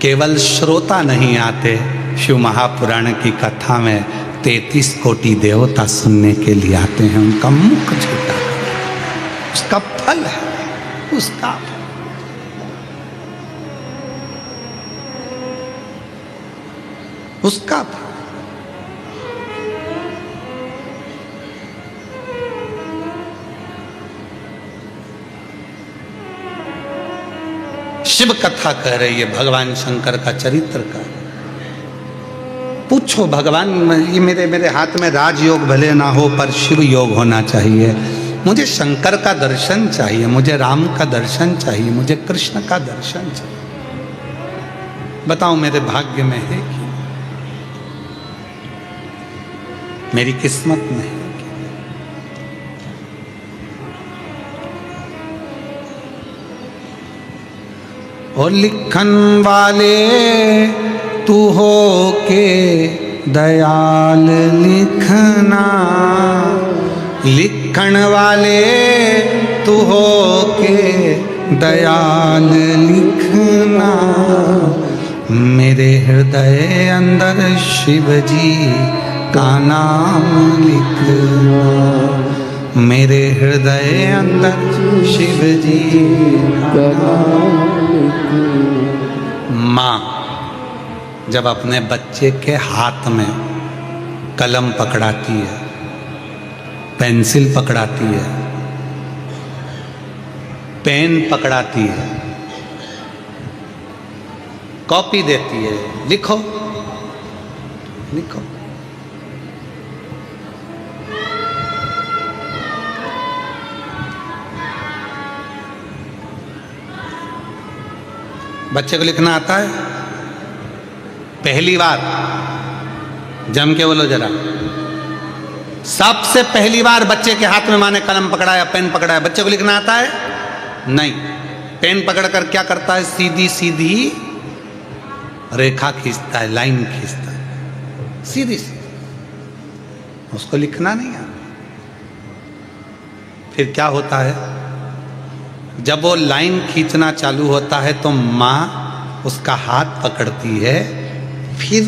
केवल श्रोता नहीं आते, शिव महापुराण की कथा में 33 कोटि देवता सुनने के लिए आते हैं। उनका मुख झूठा, उसका फल है, उसका उसका शिव कथा कह रही है भगवान शंकर का चरित्र का। पूछो भगवान, ये मेरे हाथ में राजयोग भले ना हो पर शिव योग होना चाहिए। मुझे शंकर का दर्शन चाहिए, मुझे राम का दर्शन चाहिए, मुझे कृष्ण का दर्शन चाहिए। बताओ मेरे भाग्य में है कि मेरी किस्मत में है? और लिखन वाले तू हो के दयाल लिखना, लिखन वाले तू हो के दयाल लिखना, मेरे हृदय अंदर शिव जी का नाम लिखवा, मेरे हृदय अंदर शिव जी का नाम लिखवा। माँ जब अपने बच्चे के हाथ में कलम पकड़ाती है, पेंसिल पकड़ाती है, पेन पकड़ाती है, कॉपी देती है, लिखो लिखो, बच्चे को लिखना आता है? पहली बार जम के बोलो जरा, सबसे पहली बार बच्चे के हाथ में माँ ने कलम पकड़ाया, पेन पकड़ाया, बच्चे को लिखना आता है? नहीं। पेन पकड़कर क्या करता है? सीधी सीधी रेखा खींचता है, लाइन खींचता है, सीधी सीधी। उसको लिखना नहीं आता। फिर क्या होता है? जब वो लाइन खींचना चालू होता है तो माँ उसका हाथ पकड़ती है, फिर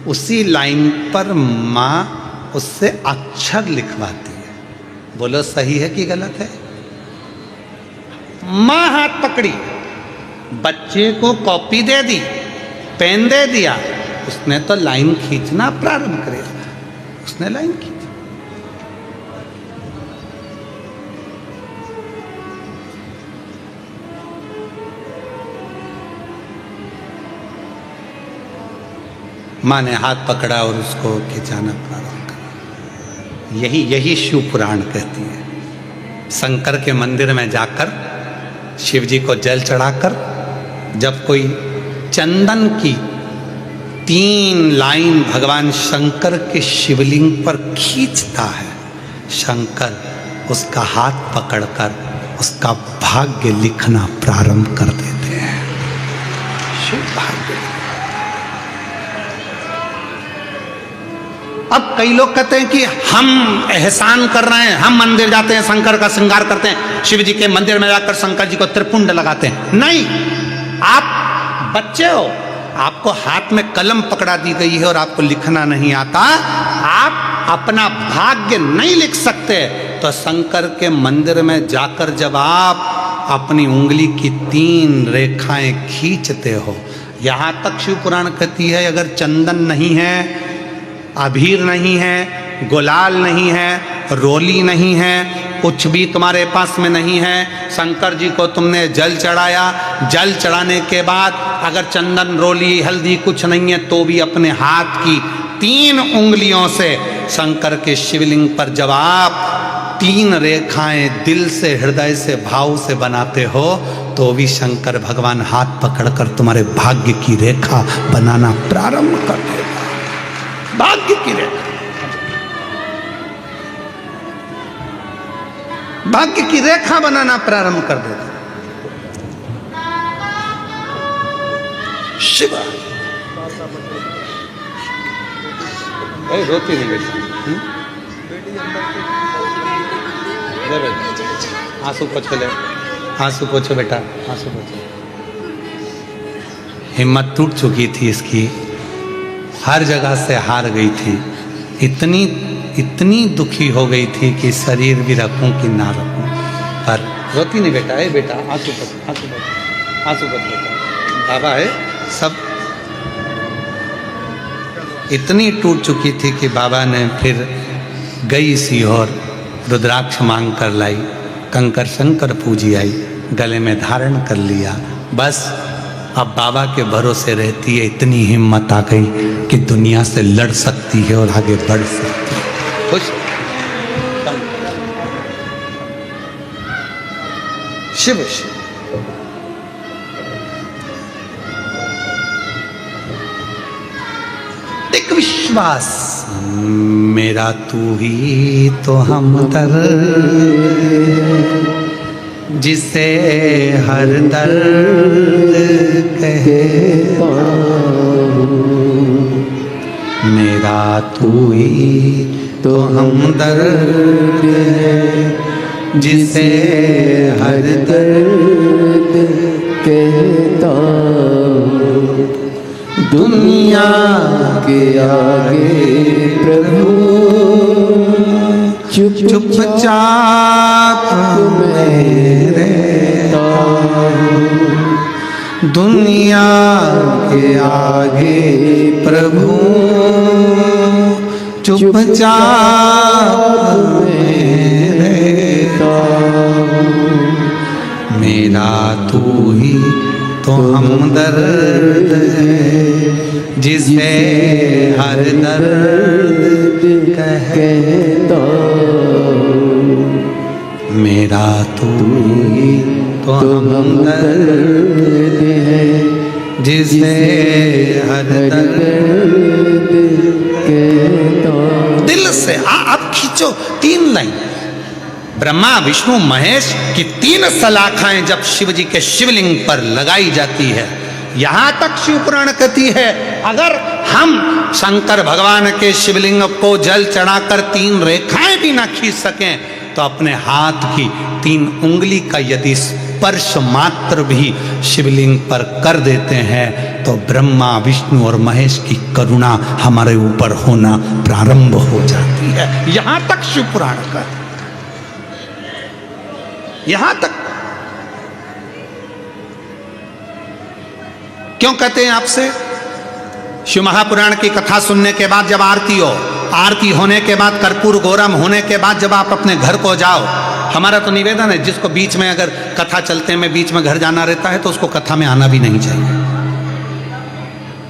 उसी लाइन पर माँ उससे अक्षर लिखवाती है। बोलो सही है कि गलत है? माँ हाथ पकड़ी, बच्चे को कॉपी दे दी, पेन दे दिया, उसने तो लाइन खींचना प्रारंभ करेगा। उसने लाइन खींची। माँ ने हाथ पकड़ा और उसको खिंचाना प्रारंभ करा। यही शिव पुराण कहती है। शंकर के मंदिर में जाकर शिव जी को जल चढ़ाकर जब कोई चंदन की 3 लाइन भगवान शंकर के शिवलिंग पर खींचता है, शंकर उसका हाथ पकड़कर उसका भाग्य लिखना प्रारंभ कर देते हैं। शिव भाग्य। अब कई लोग कहते हैं कि हम एहसान कर रहे हैं, हम मंदिर जाते हैं, शंकर का श्रृंगार करते हैं, शिव जी के मंदिर में जाकर शंकर जी को त्रिपुंड लगाते हैं। नहीं, आप बच्चे हो, आपको हाथ में कलम पकड़ा दी गई है और आपको लिखना नहीं आता, आप अपना भाग्य नहीं लिख सकते। तो शंकर के मंदिर में जाकर जब आप अपनी उंगली की 3 रेखाएं खींचते हो, यहां तक शिव पुराण कहती है अगर चंदन नहीं है, अबीर नहीं है, गुलाल नहीं है, रोली नहीं है, कुछ भी तुम्हारे पास में नहीं है, शंकर जी को तुमने जल चढ़ाया, जल चढ़ाने के बाद अगर चंदन, रोली, हल्दी कुछ नहीं है तो भी अपने हाथ की 3 उंगलियों से शंकर के शिवलिंग पर जब आप 3 रेखाएं दिल से, हृदय से, भाव से बनाते हो तो भी शंकर भगवान हाथ पकड़कर तुम्हारे भाग्य की रेखा बनाना प्रारंभ कर देगा। भाग्य की रेखा, भाग्य की रेखा बनाना प्रारंभ कर देगा। शिव रोती नहीं बेटा, आंसू पोछो ले, आंसू पोछो बेटा, आंसू पोछो। हिम्मत टूट चुकी थी इसकी, हर जगह से हार गई थी, इतनी दुखी हो गई थी कि शरीर भी रखूं कि ना रखूं, पर रोती नहीं बेटा। है बेटा, आंसू पोछो, आंसू पोछो, आंसू पोछो बेटा, बाबा है सब। इतनी टूट चुकी थी कि बाबा ने फिर गई सीहोर, रुद्राक्ष मांग कर लाई, कंकर शंकर पूजी आई, गले में धारण कर लिया। बस अब बाबा के भरोसे रहती है। इतनी हिम्मत आ गई कि दुनिया से लड़ सकती है और आगे बढ़ सकती है। खुश शिव शिव। एक विश्वास, मेरा तू ही तो हमदर्द, जिसे हर दर्द कहता हूँ, मेरा तू ही तो हमदर्द है, जिसे हर दर्द कहता हूँ। दुनिया के आगे प्रभु चुपचाप मैं रहता हूँ, दुनिया के आगे प्रभु चुपचाप मैं रहता हूँ। मेरा तू ही तो हमदर्द है, जिसे हर दर्द कहता हूँ। मेरा तू ही तो हमदर्द है, जिसे हर दर्द कहता हूँ। दिल से आप खींचो 3 लाइन। ब्रह्मा विष्णु महेश की 3 सलाखाएं जब शिव जी के शिवलिंग पर लगाई जाती है, यहां तक शिव पुराण कहती है अगर हम शंकर भगवान के शिवलिंग को जल चढ़ाकर 3 रेखाएं भी ना खींच सकें तो अपने हाथ की 3 उंगली का यदि स्पर्श मात्र भी शिवलिंग पर कर देते हैं तो ब्रह्मा विष्णु और महेश की करुणा हमारे ऊपर होना प्रारंभ हो जाती है। यहां तक शिव पुराण का, यहां तक। क्यों कहते हैं आपसे? शिव महापुराण की कथा सुनने के बाद जब आरती हो, आरती होने के बाद कर्पूर गौरम होने के बाद जब आप अपने घर को जाओ, हमारा तो निवेदन है जिसको बीच में अगर कथा चलते में बीच में घर जाना रहता है तो उसको कथा में आना भी नहीं चाहिए।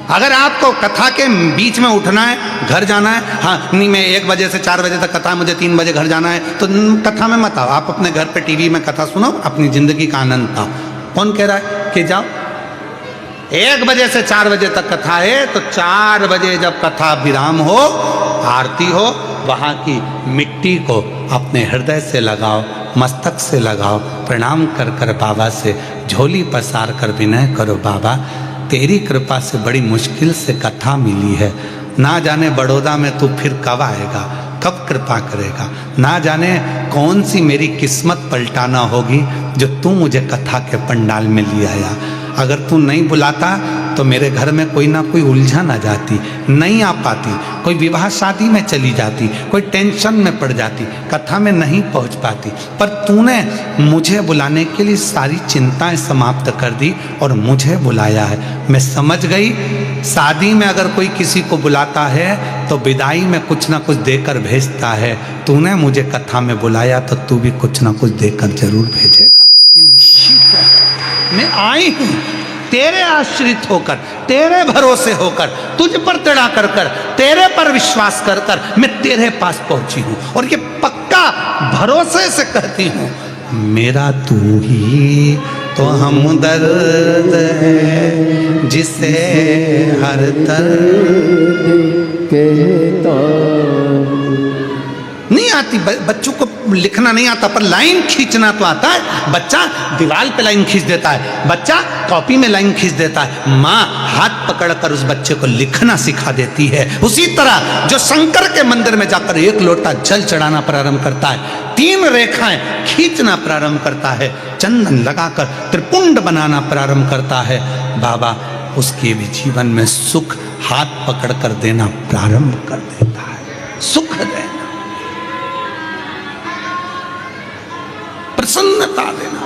अगर आपको कथा के बीच में उठना है, घर जाना है, हाँ नहीं मैं 1 बजे से 4 बजे तक कथा है, मुझे 3 बजे घर जाना है, तो कथा में मत आओ। आप अपने घर पे टीवी में कथा सुनो, अपनी जिंदगी का आनंद पाओ। कौन कह रहा है कि जाओ? 1 बजे से 4 बजे तक कथा है तो 4 बजे जब कथा विराम हो, आरती हो, वहाँ की मिट्टी को अपने हृदय से लगाओ, मस्तक से लगाओ, प्रणाम कर कर बाबा से झोली पसार कर विनय करो, बाबा तेरी कृपा से बड़ी मुश्किल से कथा मिली है, ना जाने बड़ौदा में तू फिर कब आएगा, कब कृपा करेगा, ना जाने कौन सी मेरी किस्मत पलटाना होगी जो तू मुझे कथा के पंडाल में ले आया। अगर तू नहीं बुलाता तो मेरे घर में कोई ना कोई उलझन आ जाती, नहीं आ पाती, कोई विवाह शादी में चली जाती, कोई टेंशन में पड़ जाती, कथा में नहीं पहुंच पाती। पर तूने मुझे बुलाने के लिए सारी चिंताएं समाप्त कर दी और मुझे बुलाया है। मैं समझ गई शादी में अगर कोई किसी को बुलाता है तो विदाई में कुछ ना कुछ देकर भेजता है, तूने मुझे कथा में बुलाया तो तू भी कुछ ना कुछ देकर जरूर भेजेगा। ये निश्चित है। मैं आई हूं तेरे आश्रित होकर, तेरे भरोसे होकर, तुझ पर तड़ा कर कर, तेरे पर विश्वास कर कर मैं तेरे पास पहुंची हूं और ये पक्का भरोसे से कहती हूं, मेरा तू ही तो हमदर्द है, जिसे हर दर्द कहता। नहीं आती बच्चों को लिखना नहीं आता पर लाइन खींचना तो आता है। बच्चा दीवार पे लाइन खींच देता है, बच्चा कॉपी में लाइन खींच देता है, माँ हाथ पकड़कर उस बच्चे को लिखना सिखा देती है। उसी तरह जो शंकर के मंदिर में जाकर 1 लोटा जल चढ़ाना प्रारंभ करता है, 3 रेखाएं खींचना प्रारंभ करता है, चंदन लगाकर त्रिपुंड बनाना प्रारंभ करता है, बाबा उसके भी जीवन में सुख हाथ पकड़कर देना प्रारंभ कर देता है। सुख देना, प्रसन्नता देना।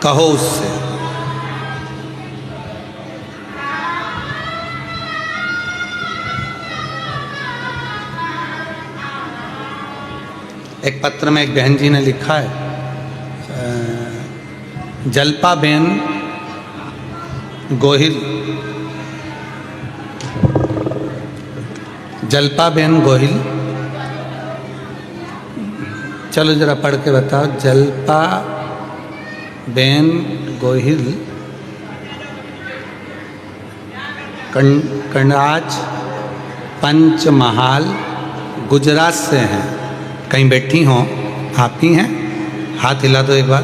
कहो उससे एक पत्र में एक बहन जी ने लिखा है, जल्पाबेन गोहिल, जल्पाबेन गोहिल, चलो जरा पढ़ के बताओ। जल्पाबेन गोहिल कनाज पंचमहाल गुजरात से हैं। कहीं बैठी हों आप ही हैं? हाथ हिला दो एक बार।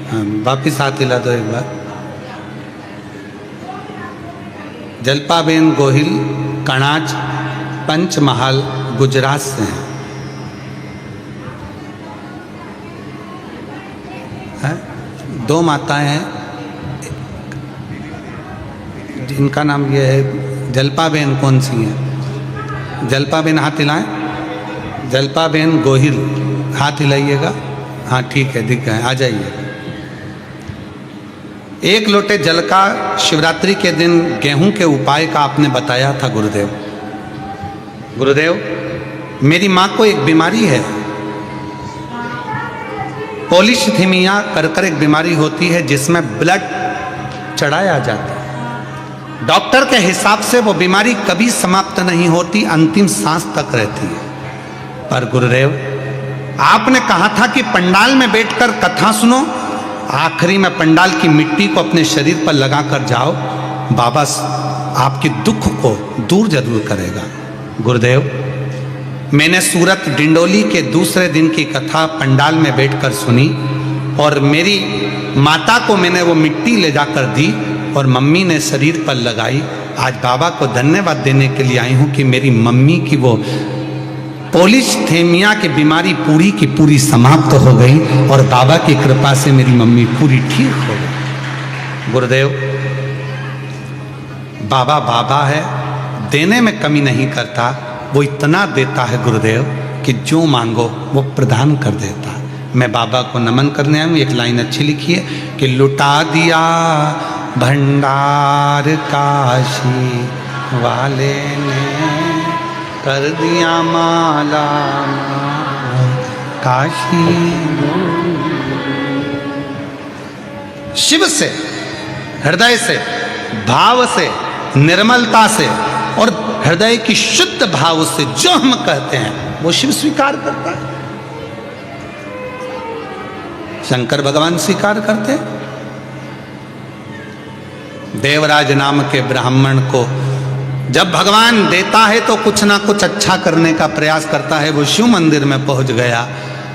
हाँ वापिस हाथ हिला दो एक बार। जल्पाबेन गोहिल कणाज पंचमहाल गुजरात से हैं। दो माताएं हैं, जिनका नाम ये है जलपाबेन। कौन सी हैं? जलपाबेन हाथ हिलाएं। जलपाबेन गोहिल, हाथ हिलाइएगा। हाँ ठीक है, दिख गए, आ जाइए। एक लोटे जल का शिवरात्रि के दिन गेहूं के उपाय का आपने बताया था गुरुदेव। गुरुदेव, मेरी माँ को एक बीमारी है, पॉलीसीथीमिया कर एक बीमारी होती है जिसमें ब्लड चढ़ाया जाता है। डॉक्टर के हिसाब से वो बीमारी कभी समाप्त नहीं होती, अंतिम सांस तक रहती है। पर गुरुदेव, आपने कहा था कि पंडाल में बैठकर कथा सुनो, आखिरी में पंडाल की मिट्टी को अपने शरीर पर लगाकर जाओ, बाबा आपके दुख को दूर जरूर करेगा। गुरुदेव, मैंने सूरत डिंडोली के दूसरे दिन की कथा पंडाल में बैठकर सुनी और मेरी माता को मैंने वो मिट्टी ले जाकर दी और मम्मी ने शरीर पर लगाई। आज बाबा को धन्यवाद देने के लिए आई हूँ कि मेरी मम्मी की वो पॉलीसीथीमिया की बीमारी पूरी की पूरी समाप्त हो गई और बाबा की कृपा से मेरी मम्मी पूरी ठीक हो गई। गुरुदेव, बाबा बाबा है, देने में कमी नहीं करता, वो इतना देता है गुरुदेव कि जो मांगो वो प्रदान कर देता है। मैं बाबा को नमन करने आऊँ। एक लाइन अच्छी लिखी है कि लुटा दिया भंडार काशी वाले ने, कर दिया माला काशी। शिव से, हृदय से, भाव से, निर्मलता से और हृदय की शुद्ध भाव से जो हम कहते हैं वो शिव स्वीकार करता है, शंकर भगवान स्वीकार करते हैं। देवराज नाम के ब्राह्मण को जब भगवान देता है तो कुछ ना कुछ अच्छा करने का प्रयास करता है। वो शिव मंदिर में पहुंच गया,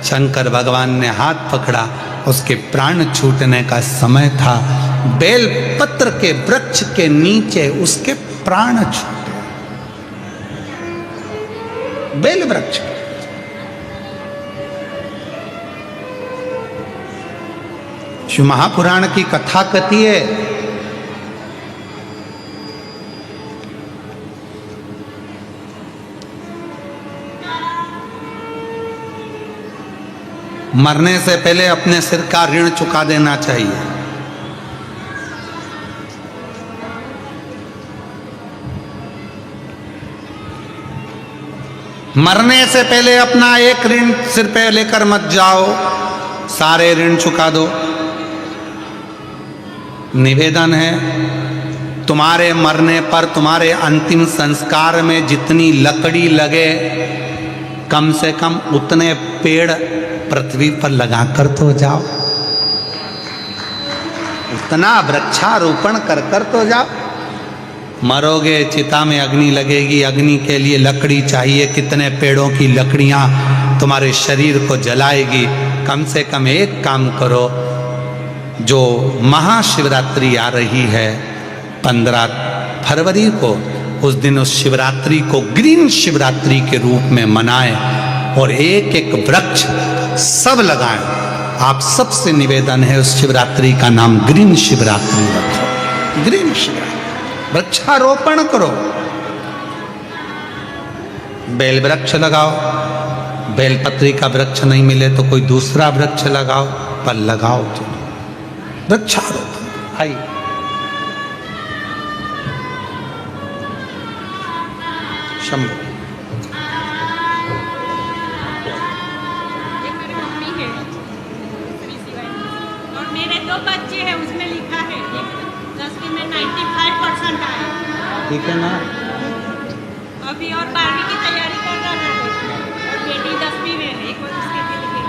शंकर भगवान ने हाथ पकड़ा, उसके प्राण छूटने का समय था। बेल पत्र के वृक्ष के नीचे उसके प्राण छूटे, बेल वृक्ष। शिव महापुराण की कथा कहती है मरने से पहले अपने सिर का ऋण चुका देना चाहिए। मरने से पहले अपना एक ऋण सिर पे लेकर मत जाओ, सारे ऋण चुका दो। निवेदन है, तुम्हारे मरने पर तुम्हारे अंतिम संस्कार में जितनी लकड़ी लगे कम से कम उतने पेड़ पृथ्वी पर लगाकर तो जाओ, उतना वृक्षारोपण कर तो जाओ। मरोगे, चिता में अग्नि लगेगी, अग्नि के लिए लकड़ी चाहिए, कितने पेड़ों की लकड़ियां तुम्हारे शरीर को जलाएगी। कम से कम एक काम करो, जो महाशिवरात्रि आ रही है 15 फरवरी को, उस दिन उस शिवरात्रि को ग्रीन शिवरात्रि के रूप में मनाएं और एक एक वृक्ष सब लगाएं। आप सबसे निवेदन है उस शिवरात्रि का नाम ग्रीन शिवरात्रि रखो। ग्रीन शिवरात्रि, वृक्षारोपण करो, बेल वृक्ष लगाओ। बेलपत्री का वृक्ष नहीं मिले तो कोई दूसरा वृक्ष लगाओ, पर लगाओ जरूर वृक्षारोपण। आइए शंभु। ये मेरी मम्मी है और मेरे 2 बच्चे हैं, उसमें लिखा है 10वीं में 95% आए। ठीक है ना? अभी और 12वीं की तैयारी कर रहा है और बेटी 10वीं में है, एक बार उसके दिल के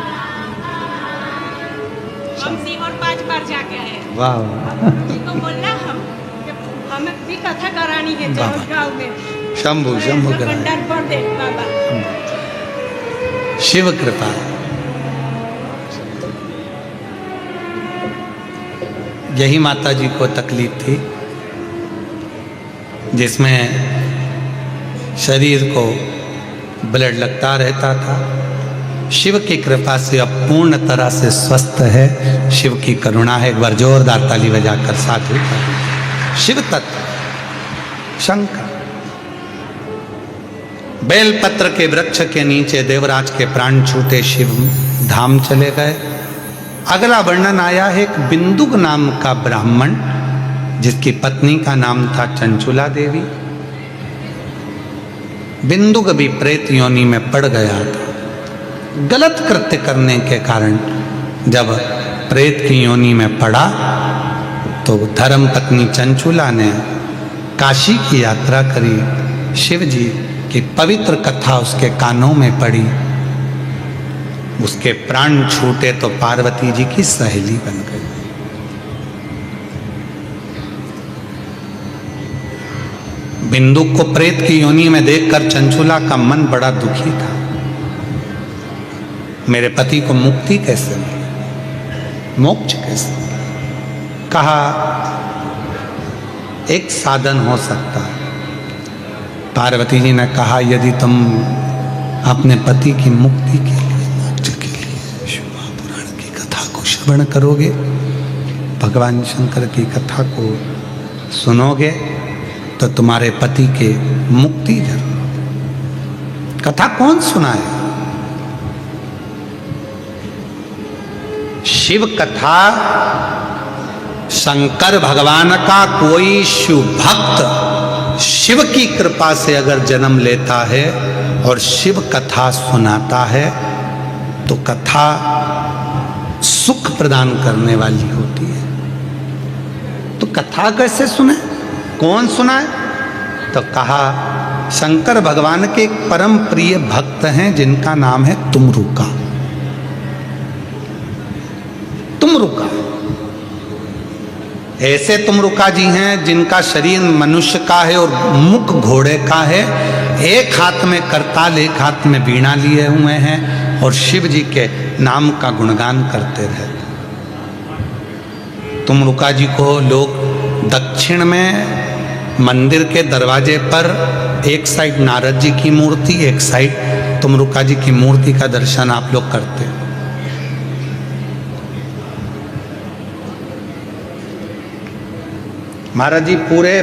कमसी और 5 बार जाके आए। वाह, तो बोलना हमें भी कथा करानी है गाँव में। शंभु शंभु भंडार पर दे बाबा, शिव कृपा। यही माता जी को तकलीफ थी, जिसमें शरीर को ब्लड लगता रहता था। शिव की कृपा से अब पूर्ण तरह से स्वस्थ है। शिव की करुणा है। एक बार जोरदार ताली बजाकर साधु शिव तत्व शंकर। बेलपत्र के वृक्ष के नीचे देवराज के प्राण छूटे, शिव धाम चले गए। अगला वर्णन आया है एक बिंदुक नाम का ब्राह्मण, जिसकी पत्नी का नाम था चंचुला देवी। बिंदुक भी प्रेत योनि में पड़ गया था। गलत कृत्य करने के कारण जब प्रेत की योनि में पड़ा तो धर्म पत्नी चंचुला ने काशी की यात्रा करी। शिव जी की पवित्र कथा उसके कानों में पड़ी। उसके प्राण छूटे तो पार्वती जी की सहेली बन गई। बिंदुक को प्रेत की योनि में देखकर चंचुला का मन बड़ा दुखी था। मेरे पति को मुक्ति कैसे मिले, मोक्ष कैसे मिले? कहा एक साधन हो सकता है। पार्वती जी ने कहा यदि तुम अपने पति की मुक्ति के लिए, मोक्ष के लिए शिव महापुराण की कथा को श्रवण करोगे, भगवान शंकर की कथा को सुनोगे तो तुम्हारे पति के मुक्ति जरूर। कथा कौन सुनाए? शिव कथा शंकर भगवान का कोई शिव भक्त शिव की कृपा से अगर जन्म लेता है और शिव कथा सुनाता है तो कथा सुख प्रदान करने वाली होती है। तो कथा कैसे सुने, कौन सुनाए? तो कहा शंकर भगवान के एक परम प्रिय भक्त हैं जिनका नाम है तुमरुका। तुमरुका ऐसे तुमरुका जी हैं जिनका शरीर मनुष्य का है और मुख घोड़े का है। एक हाथ में करताल, एक हाथ में वीणा लिए हुए हैं और शिव जी के नाम का गुणगान करते रहते। तुमरुका जी को लोग दक्षिण में मंदिर के दरवाजे पर एक साइड नारद जी की मूर्ति, एक साइड तुमरुका जी की मूर्ति का दर्शन आप लोग करते हैं। महाराज जी पूरे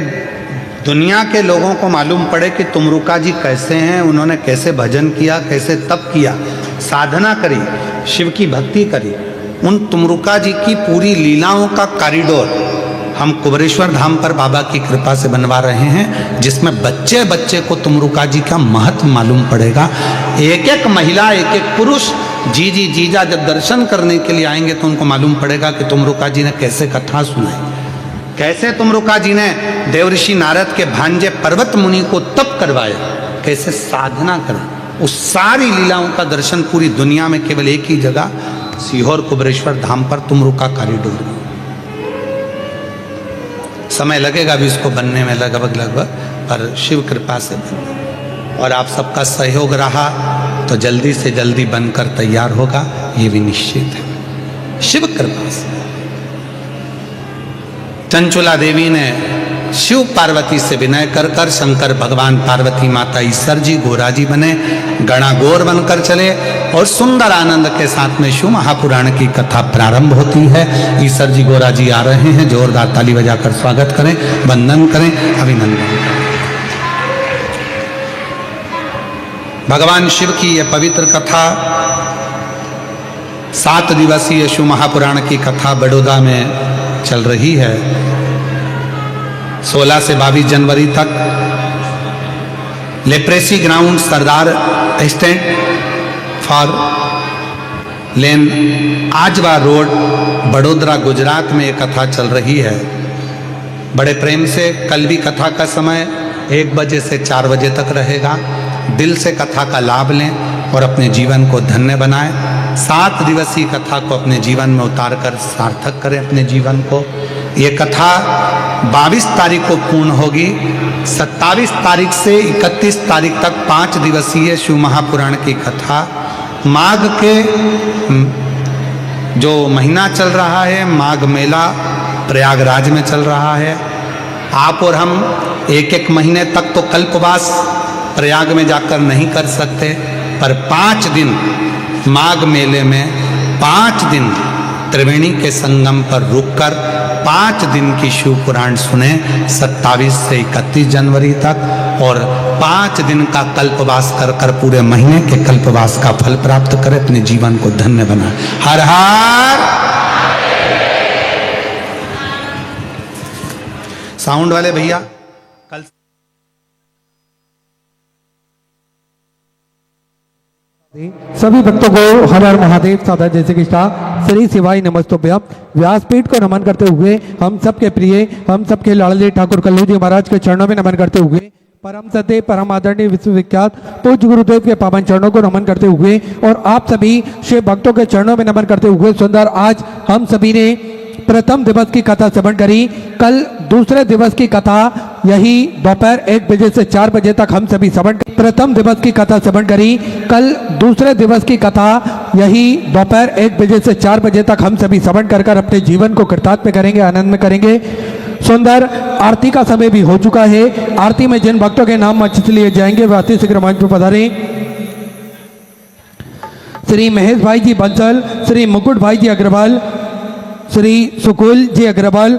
दुनिया के लोगों को मालूम पड़े कि तुमरुका जी कैसे हैं, उन्होंने कैसे भजन किया, कैसे तप किया, साधना करी, शिव की भक्ति करी। उन तुमरुका जी की पूरी लीलाओं का कॉरिडोर हम कुबरेश्वर धाम पर बाबा की कृपा से बनवा रहे हैं, जिसमें बच्चे बच्चे को तुमरुका जी का महत्व मालूम पड़ेगा। एक एक महिला, एक एक पुरुष, जीजी जीजा जब दर्शन करने के लिए आएंगे तो उनको मालूम पड़ेगा कि तुमरुका जी ने कैसे कथा सुनाई, कैसे तुमरुका जी ने देवऋषि नारद के भांजे पर्वत मुनि को तप करवाया, कैसे साधना करा। उस सारी लीलाओं का दर्शन पूरी दुनिया में केवल एक ही जगह सीहोर कुबरेश्वर धाम पर तुमरुका कॉरिडोर में। समय लगेगा भी इसको बनने में लगभग, पर शिव कृपा से बन और आप सबका सहयोग रहा तो जल्दी से जल्दी बनकर तैयार होगा, ये भी निश्चित है शिव कृपा से। चंचुला देवी ने शिव पार्वती से विनय कर कर शंकर भगवान, पार्वती माता, ईश्वर जी, गोरा जी बने, गणागौर बनकर चले और सुंदर आनंद के साथ में शिव महापुराण की कथा प्रारंभ होती है। ईश्वर जी, गोरा जी आ रहे हैं, जोरदार ताली बजाकर स्वागत करें, वंदन करें, अभिनंदन करें। भगवान शिव की यह पवित्र कथा 7 दिवसीय शिव महापुराण की कथा बड़ौदा में चल रही है। 16 से 22 जनवरी तक leprosy ground, Sardar stand for lane, Ajwa road, Vadodara, Gujarat में ये कथा चल रही है। बड़े प्रेम से कल भी कथा का समय 1 बजे से 4 बजे तक रहेगा। दिल से कथा का लाभ लें और अपने जीवन को धन्य बनाएं। 7 दिवसीय कथा को अपने जीवन में उतार कर सार्थक करें अपने जीवन को। ये कथा 22 तारीख को पूर्ण होगी। 27 तारीख से 31 तारीख तक 5 दिवसीय शिव महापुराण की कथा। माघ के जो महीना चल रहा है, माघ मेला प्रयागराज में चल रहा है। आप और हम 1-1 महीने तक तो कल्पवास प्रयाग में जाकर नहीं कर सकते, पर 5 दिन माघ मेले में 5 दिन त्रिवेणी के संगम पर रुककर 5 दिन की शिव पुराण सुने 27 से 31 जनवरी तक, और 5 दिन का कल्पवास कर कर पूरे महीने के कल्पवास का फल प्राप्त करें, अपने जीवन को धन्य बनाए। हर हर साउंड वाले भैया कल सभी भक्तों को हर हर महादेव साधा जय श्री कृष्णा श्री शिवाय नमस्तुभ्यम। व्यासपीठ को नमन करते हुए हम सबके प्रिय, हम सबके लाडले ठाकुर कल्लू जी महाराज के चरणों में नमन करते हुए परम सत्य परम आदरणीय विश्वविख्यात पूज्य गुरुदेव के पावन चरणों को नमन करते हुए और आप सभी शिव भक्तों के चरणों में नमन करते हुए सुंदर आज हम सभी ने प्रथम दिवस की कथा श्रवण करी। कल दूसरे दिवस की कथा यही दोपहर 1 बजे से 4 बजे तक हम सभी श्रवण, प्रथम दिवस की कथा श्रवण करी। कल दूसरे दिवस की कथा यही दोपहर 1 बजे से 4 बजे तक हम सभी श्रवण कर कर अपने जीवन को कृतार्थ में करेंगे, आनंद में करेंगे। सुंदर आरती का समय भी हो चुका है। आरती में जिन भक्तों के नाम मंच से लिए जाएंगे वे अति शीघ्र मंच पर पधारें। श्री महेश भाई जी बंसल, श्री मुकुट भाई जी अग्रवाल, श्री सुकुल जी अग्रवाल,